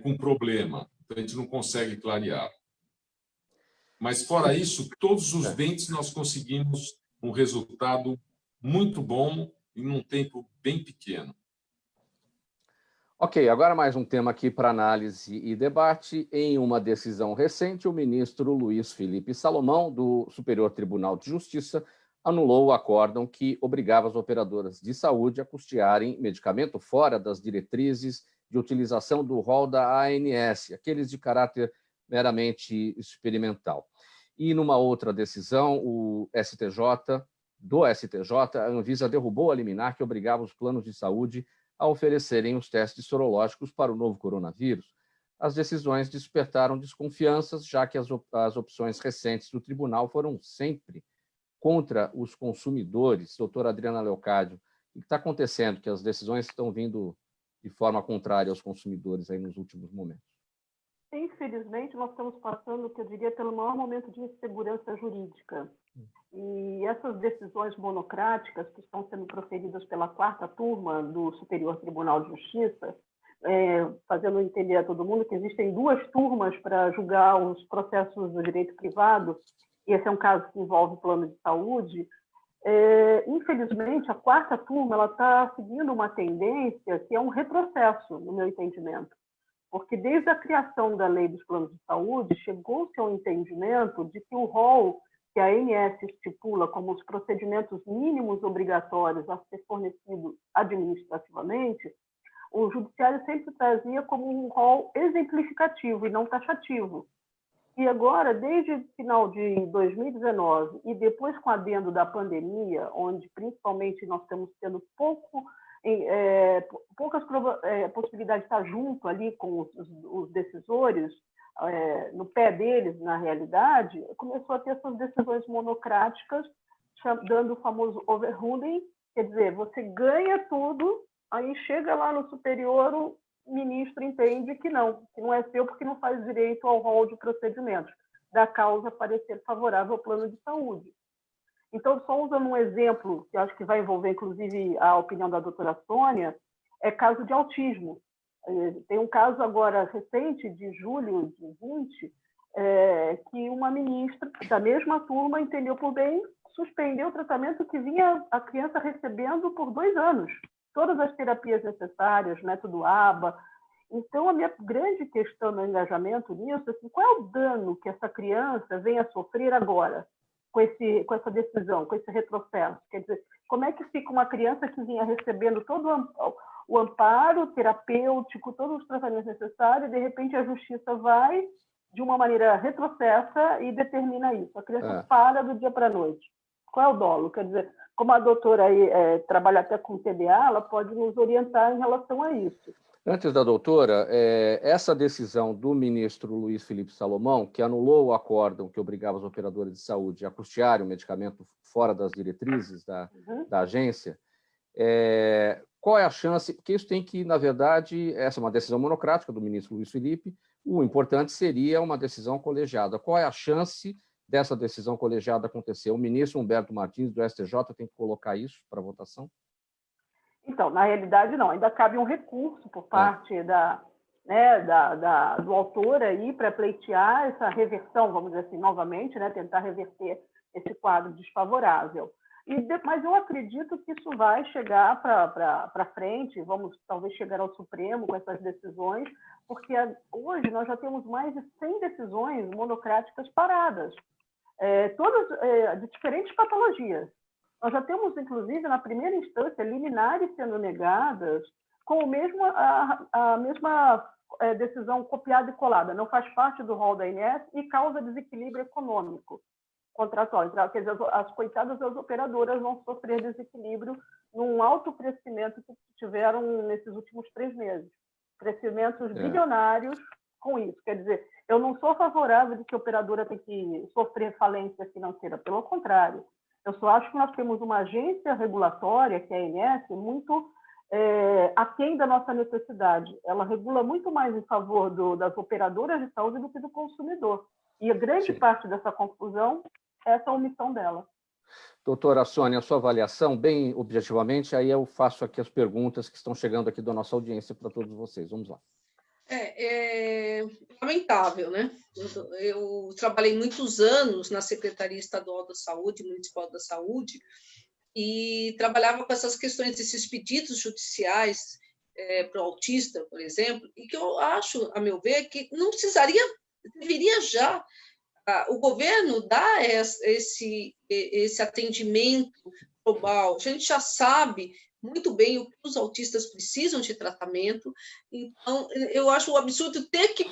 com problema. Então, a gente não consegue clarear. Mas, fora isso, todos os dentes nós conseguimos um resultado muito bom em um tempo bem pequeno. Ok, agora mais um tema aqui para análise e debate. Em uma decisão recente, o ministro Luiz Felipe Salomão, do Superior Tribunal de Justiça, anulou o acórdão que obrigava as operadoras de saúde a custearem medicamento fora das diretrizes de utilização do rol da ANS, aqueles de caráter meramente experimental. E numa outra decisão, do STJ, a Anvisa derrubou a liminar que obrigava os planos de saúde a oferecerem os testes sorológicos para o novo coronavírus. As decisões despertaram desconfianças, já que as opções recentes do tribunal foram sempre contra os consumidores. Doutora Adriana Leocádio, o que está acontecendo? Que as decisões estão vindo de forma contrária aos consumidores aí nos últimos momentos? Infelizmente, nós estamos passando, que eu diria, pelo maior momento de insegurança jurídica. E essas decisões monocráticas que estão sendo proferidas pela 4ª turma do Superior Tribunal de Justiça, fazendo entender a todo mundo que existem 2 turmas para julgar os processos do direito privado, e esse é um caso que envolve plano de saúde. Infelizmente, a 4ª turma está seguindo uma tendência que é um retrocesso, no meu entendimento, porque desde a criação da lei dos planos de saúde, chegou-se ao entendimento de que o rol que a ANS estipula como os procedimentos mínimos obrigatórios a ser fornecido administrativamente, o judiciário sempre trazia como um rol exemplificativo e não taxativo. E agora, desde o final de 2019 e depois com o adendo da pandemia, onde principalmente nós estamos tendo poucas possibilidades de estar junto ali com os decisores, no pé deles, na realidade, começou a ter essas decisões monocráticas, dando o famoso overruling, quer dizer, você ganha tudo, aí chega lá no superior, o ministro entende que não é seu porque não faz direito ao rol de procedimentos, da causa parecer favorável ao plano de saúde. Então, só usando um exemplo, que acho que vai envolver, inclusive, a opinião da doutora Sônia, é caso de autismo. Tem um caso agora recente, de julho de 20, que uma ministra da mesma turma entendeu por bem suspender o tratamento que vinha a criança recebendo por 2 anos. Todas as terapias necessárias, método ABA. Então, a minha grande questão no engajamento nisso é assim, qual é o dano que essa criança vem a sofrer agora com essa decisão, com esse retrocesso? Quer dizer, como é que fica uma criança que vinha recebendo todo o amparo terapêutico, todos os tratamentos necessários, e de repente a justiça vai, de uma maneira retrocessa, e determina isso. A criança para do dia para a noite. Qual é o dolo? Quer dizer, como a doutora aí trabalha até com TDA, ela pode nos orientar em relação a isso. Antes da doutora, essa decisão do ministro Luiz Felipe Salomão, que anulou o acórdão que obrigava os operadores de saúde a custearem o medicamento fora das diretrizes da agência, qual é a chance? Porque isso tem que, na verdade, essa é uma decisão monocrática do ministro Luiz Felipe, o importante seria uma decisão colegiada. Qual é a chance dessa decisão colegiada acontecer? O ministro Humberto Martins, do STJ, tem que colocar isso para votação? Então, na realidade, não. Ainda cabe um recurso por parte do autor aí para pleitear essa reversão, vamos dizer assim, novamente, tentar reverter esse quadro desfavorável. Mas eu acredito que isso vai chegar para frente, vamos talvez chegar ao Supremo com essas decisões, porque hoje nós já temos mais de 100 decisões monocráticas paradas, todas de diferentes patologias. Nós já temos, inclusive, na primeira instância, liminares sendo negadas com a mesma decisão copiada e colada. Não faz parte do rol da ANS e causa desequilíbrio econômico contratual. Quer dizer, as coitadas das operadoras vão sofrer desequilíbrio num alto crescimento que tiveram nesses últimos 3 meses. Crescimentos bilionários com isso. Quer dizer, eu não sou favorável de que a operadora tenha que sofrer falência financeira. Pelo contrário. Eu só acho que nós temos uma agência regulatória, que é a ANS, muito aquém da nossa necessidade. Ela regula muito mais em favor das operadoras de saúde do que do consumidor. E a grande parte dessa confusão é essa omissão dela. Doutora Sônia, a sua avaliação, bem objetivamente, aí eu faço aqui as perguntas que estão chegando aqui da nossa audiência para todos vocês. Vamos lá. É lamentável, né? Eu trabalhei muitos anos na Secretaria Estadual da Saúde, Municipal da Saúde, e trabalhava com essas questões desses pedidos judiciais para o autista, por exemplo, e que eu acho, a meu ver, que não deveria já o governo dá esse atendimento global. A gente já sabe muito bem o que os autistas precisam de tratamento, então eu acho um absurdo ter que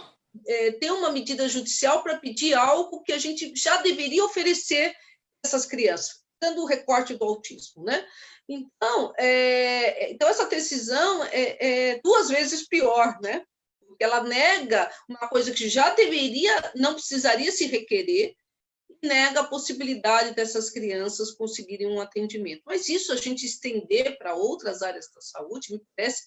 ter uma medida judicial para pedir algo que a gente já deveria oferecer a essas crianças, dando o recorte do autismo, né? Então essa decisão é 2 vezes pior, né? Porque ela nega uma coisa que já deveria, não precisaria se requerer, e nega a possibilidade dessas crianças conseguirem um atendimento. Mas isso a gente estender para outras áreas da saúde me parece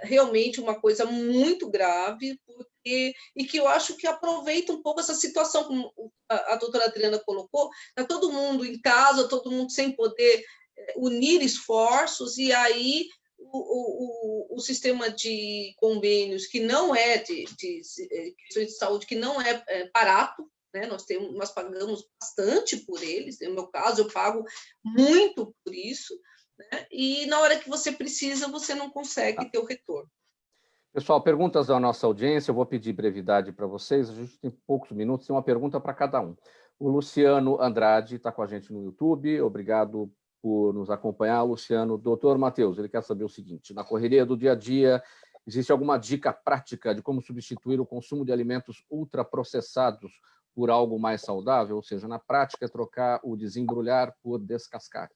realmente uma coisa muito grave, e que eu acho que aproveita um pouco essa situação, como a doutora Adriana colocou, está todo mundo em casa, todo mundo sem poder unir esforços, e aí o sistema de convênios, que não é de questões de saúde, que não é barato, né? Nós pagamos bastante por eles, no meu caso, eu pago muito por isso, né? E na hora que você precisa, você não consegue ter o retorno. Pessoal, perguntas da nossa audiência, eu vou pedir brevidade para vocês, a gente tem poucos minutos, tem uma pergunta para cada um. O Luciano Andrade está com a gente no YouTube, obrigado por nos acompanhar, Luciano. Doutor Matheus, ele quer saber o seguinte: na correria do dia a dia, existe alguma dica prática de como substituir o consumo de alimentos ultraprocessados por algo mais saudável? Ou seja, na prática, trocar o desembrulhar por descascar.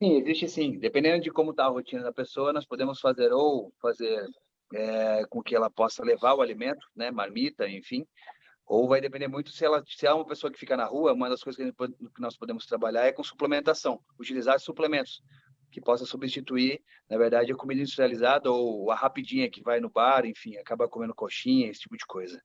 Sim, existe sim. Dependendo de como está a rotina da pessoa, nós podemos fazer com que ela possa levar o alimento, né, marmita, enfim, ou vai depender muito se é uma pessoa que fica na rua. Uma das coisas que nós podemos trabalhar é com suplementação, utilizar suplementos que possa substituir, na verdade, a comida industrializada ou a rapidinha que vai no bar, enfim, acaba comendo coxinha, esse tipo de coisa.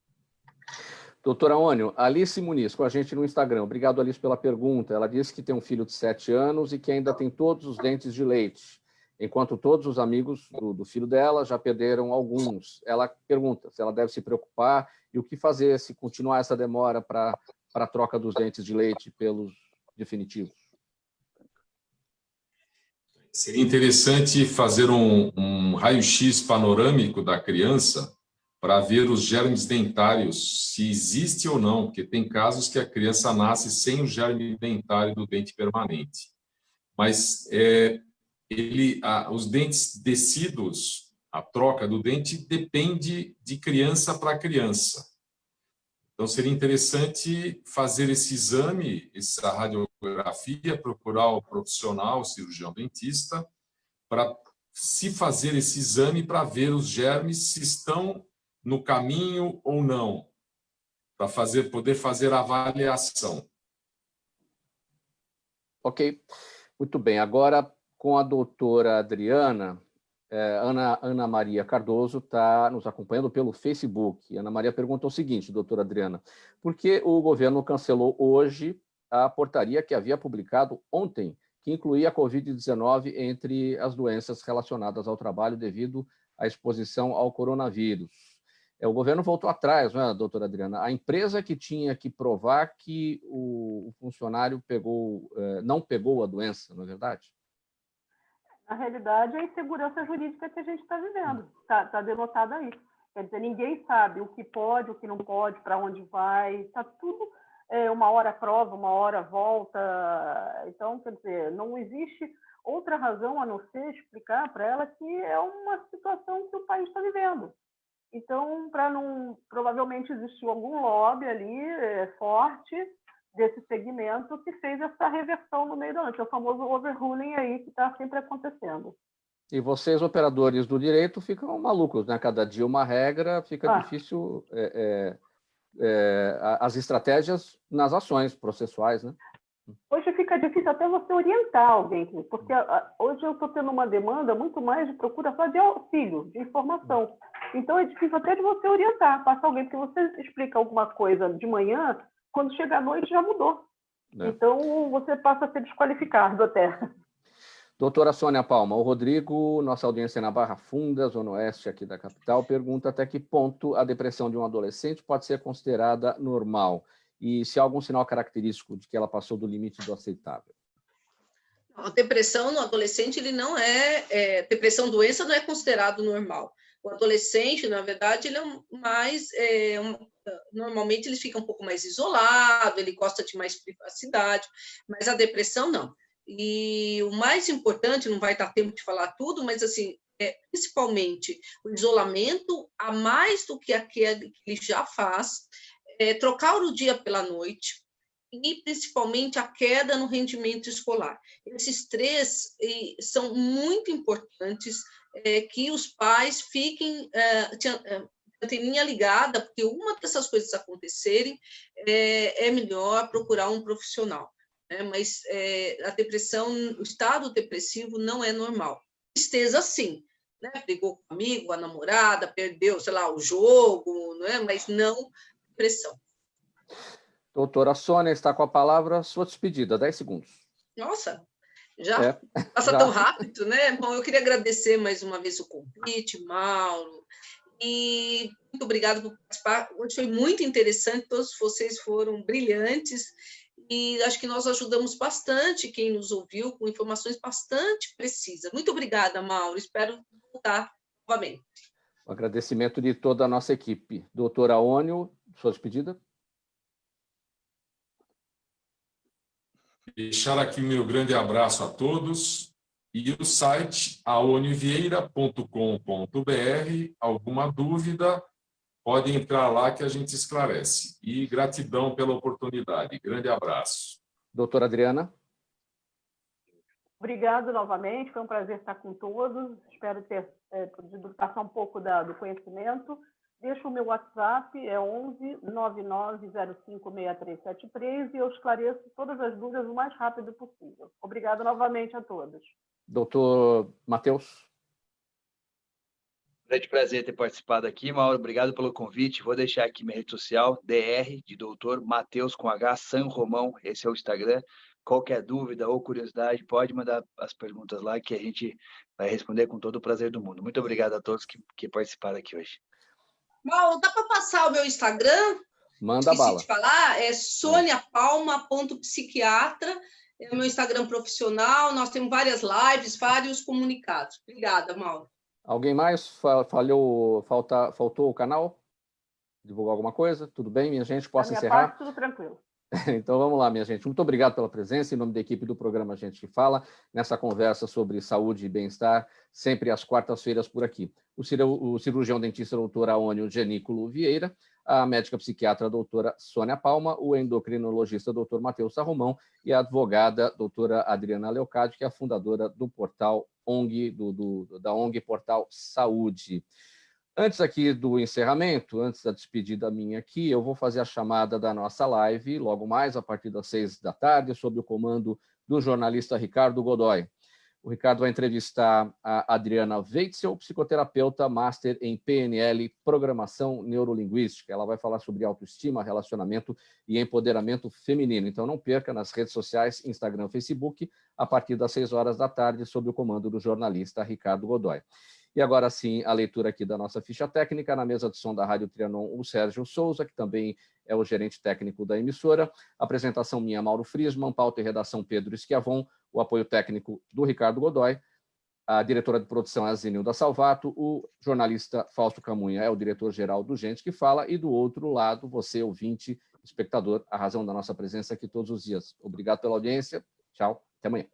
Doutora Ônio, Alice Muniz, com a gente no Instagram. Obrigado, Alice, pela pergunta. Ela disse que tem um filho de 7 anos e que ainda tem todos os dentes de leite, enquanto todos os amigos do filho dela já perderam alguns. Ela pergunta se ela deve se preocupar e o que fazer se continuar essa demora para a troca dos dentes de leite pelos definitivos. Seria interessante fazer um raio-x panorâmico da criança para ver os germes dentários, se existe ou não, porque tem casos que a criança nasce sem o germe dentário do dente permanente. Mas os dentes decíduos, a troca do dente, depende de criança para criança. Então, seria interessante fazer esse exame, essa radiografia, procurar o profissional, o cirurgião dentista, para se fazer esse exame para ver os germes se estão no caminho ou não, para poder fazer a avaliação. Ok, muito bem. Agora, com a doutora Adriana, Ana Maria Cardoso está nos acompanhando pelo Facebook. Ana Maria pergunta o seguinte, doutora Adriana: por que o governo cancelou hoje a portaria que havia publicado ontem, que incluía a Covid-19 entre as doenças relacionadas ao trabalho devido à exposição ao coronavírus? O governo voltou atrás, não é, doutora Adriana? A empresa que tinha que provar que o funcionário não pegou a doença, não é verdade? Na realidade, é a insegurança jurídica que a gente está vivendo. Está denotada aí. Quer dizer, ninguém sabe o que pode, o que não pode, para onde vai. Está tudo, uma hora prova, uma hora volta. Então, quer dizer, não existe outra razão a não ser explicar para ela que é uma situação que o país está vivendo. Então, provavelmente existiu algum lobby ali forte desse segmento que fez essa reversão no meio da noite, é o famoso overruling aí que está sempre acontecendo. E vocês, operadores do direito, ficam malucos, né? Cada dia uma regra, fica difícil as estratégias nas ações processuais, né? Hoje fica difícil até você orientar alguém, porque hoje eu estou tendo uma demanda muito mais de procura só de auxílio, de informação. Então é difícil até de você orientar, passar alguém, porque você explica alguma coisa de manhã, quando chega à noite já mudou. Então você passa a ser desqualificado até. Doutora Sônia Palma, o Rodrigo, nossa audiência na Barra Funda, Zona Oeste aqui da capital, pergunta até que ponto a depressão de um adolescente pode ser considerada normal e se há algum sinal característico de que ela passou do limite do aceitável. A depressão no adolescente, ele não depressão doença não é considerado normal. O adolescente, na verdade, ele é mais normalmente ele fica um pouco mais isolado, ele gosta de mais privacidade, mas a depressão não. E o mais importante, não vai dar tempo de falar tudo, mas assim, principalmente o isolamento, a mais do que aquele que ele já faz, trocar o dia pela noite, e principalmente a queda no rendimento escolar. Esses três são muito importantes, que os pais fiquem anteninha ligada, porque uma dessas coisas acontecerem, é melhor procurar um profissional. Mas a depressão, o estado depressivo não é normal. Tristeza, sim, né? Brigou com o amigo, a namorada, perdeu, sei lá, o jogo, né? Mas não depressão. Doutora Sônia está com a palavra, sua despedida, 10 segundos. Nossa, já passa tão rápido, né? Bom, eu queria agradecer mais uma vez o convite, Mauro, e muito obrigada por participar. Hoje foi muito interessante, todos vocês foram brilhantes, e acho que nós ajudamos bastante quem nos ouviu com informações bastante precisas. Muito obrigada, Mauro, espero voltar novamente. O agradecimento de toda a nossa equipe. Doutora Ônio, sua despedida. Deixar aqui meu grande abraço a todos e o site aonivieira.com.br. Alguma dúvida, pode entrar lá que a gente esclarece. E gratidão pela oportunidade. Grande abraço. Doutora Adriana. Obrigado novamente, foi um prazer estar com todos. Espero ter podido passar um pouco do conhecimento. Deixo o meu WhatsApp, é 11 9905 6373, e eu esclareço todas as dúvidas o mais rápido possível. Obrigado novamente a todos. Doutor Matheus. Grande prazer ter participado aqui, Mauro. Obrigado pelo convite. Vou deixar aqui minha rede social, DR, de doutor Matheus com H, San Romão. Esse é o Instagram. Qualquer dúvida ou curiosidade, pode mandar as perguntas lá que a gente vai responder com todo o prazer do mundo. Muito obrigado a todos que participaram aqui hoje. Mauro, dá para passar o meu Instagram? Manda bala. Esqueci de falar, é soniapalma.psiquiatra, é o meu Instagram profissional, nós temos várias lives, vários comunicados. Obrigada, Mauro. Alguém mais? Faltou o canal? Divulgar alguma coisa? Tudo bem, minha gente? Posso encerrar? Parte, tudo tranquilo. Então vamos lá, minha gente. Muito obrigado pela presença, em nome da equipe do programa Gente que Fala, nessa conversa sobre saúde e bem-estar, sempre às quartas-feiras por aqui. O cirurgião dentista doutor Aônio Genículo Vieira, a médica psiquiatra doutora Sônia Palma, o endocrinologista doutor Matheus Sarromão e a advogada doutora Adriana Leocádio, que é a fundadora do portal ONG, da ONG Portal Saúde. Antes aqui do encerramento, antes da despedida minha aqui, eu vou fazer a chamada da nossa live, logo mais, a partir das 6 da tarde, sob o comando do jornalista Ricardo Godoy. O Ricardo vai entrevistar a Adriana Weitzel, psicoterapeuta, master em PNL, Programação Neurolinguística. Ela vai falar sobre autoestima, relacionamento e empoderamento feminino. Então não perca nas redes sociais, Instagram, Facebook, a partir das 6 horas da tarde, sob o comando do jornalista Ricardo Godoy. E agora sim, a leitura aqui da nossa ficha técnica, na mesa de som da Rádio Trianon, o Sérgio Souza, que também é o gerente técnico da emissora, apresentação minha, Mauro Friesman, pauta e redação Pedro Schiavon, o apoio técnico do Ricardo Godoy, a diretora de produção é a Zenilda Salvato, o jornalista Fausto Camunha é o diretor-geral do Gente que Fala, e do outro lado, você, ouvinte, espectador, a razão da nossa presença aqui todos os dias. Obrigado pela audiência, tchau, até amanhã.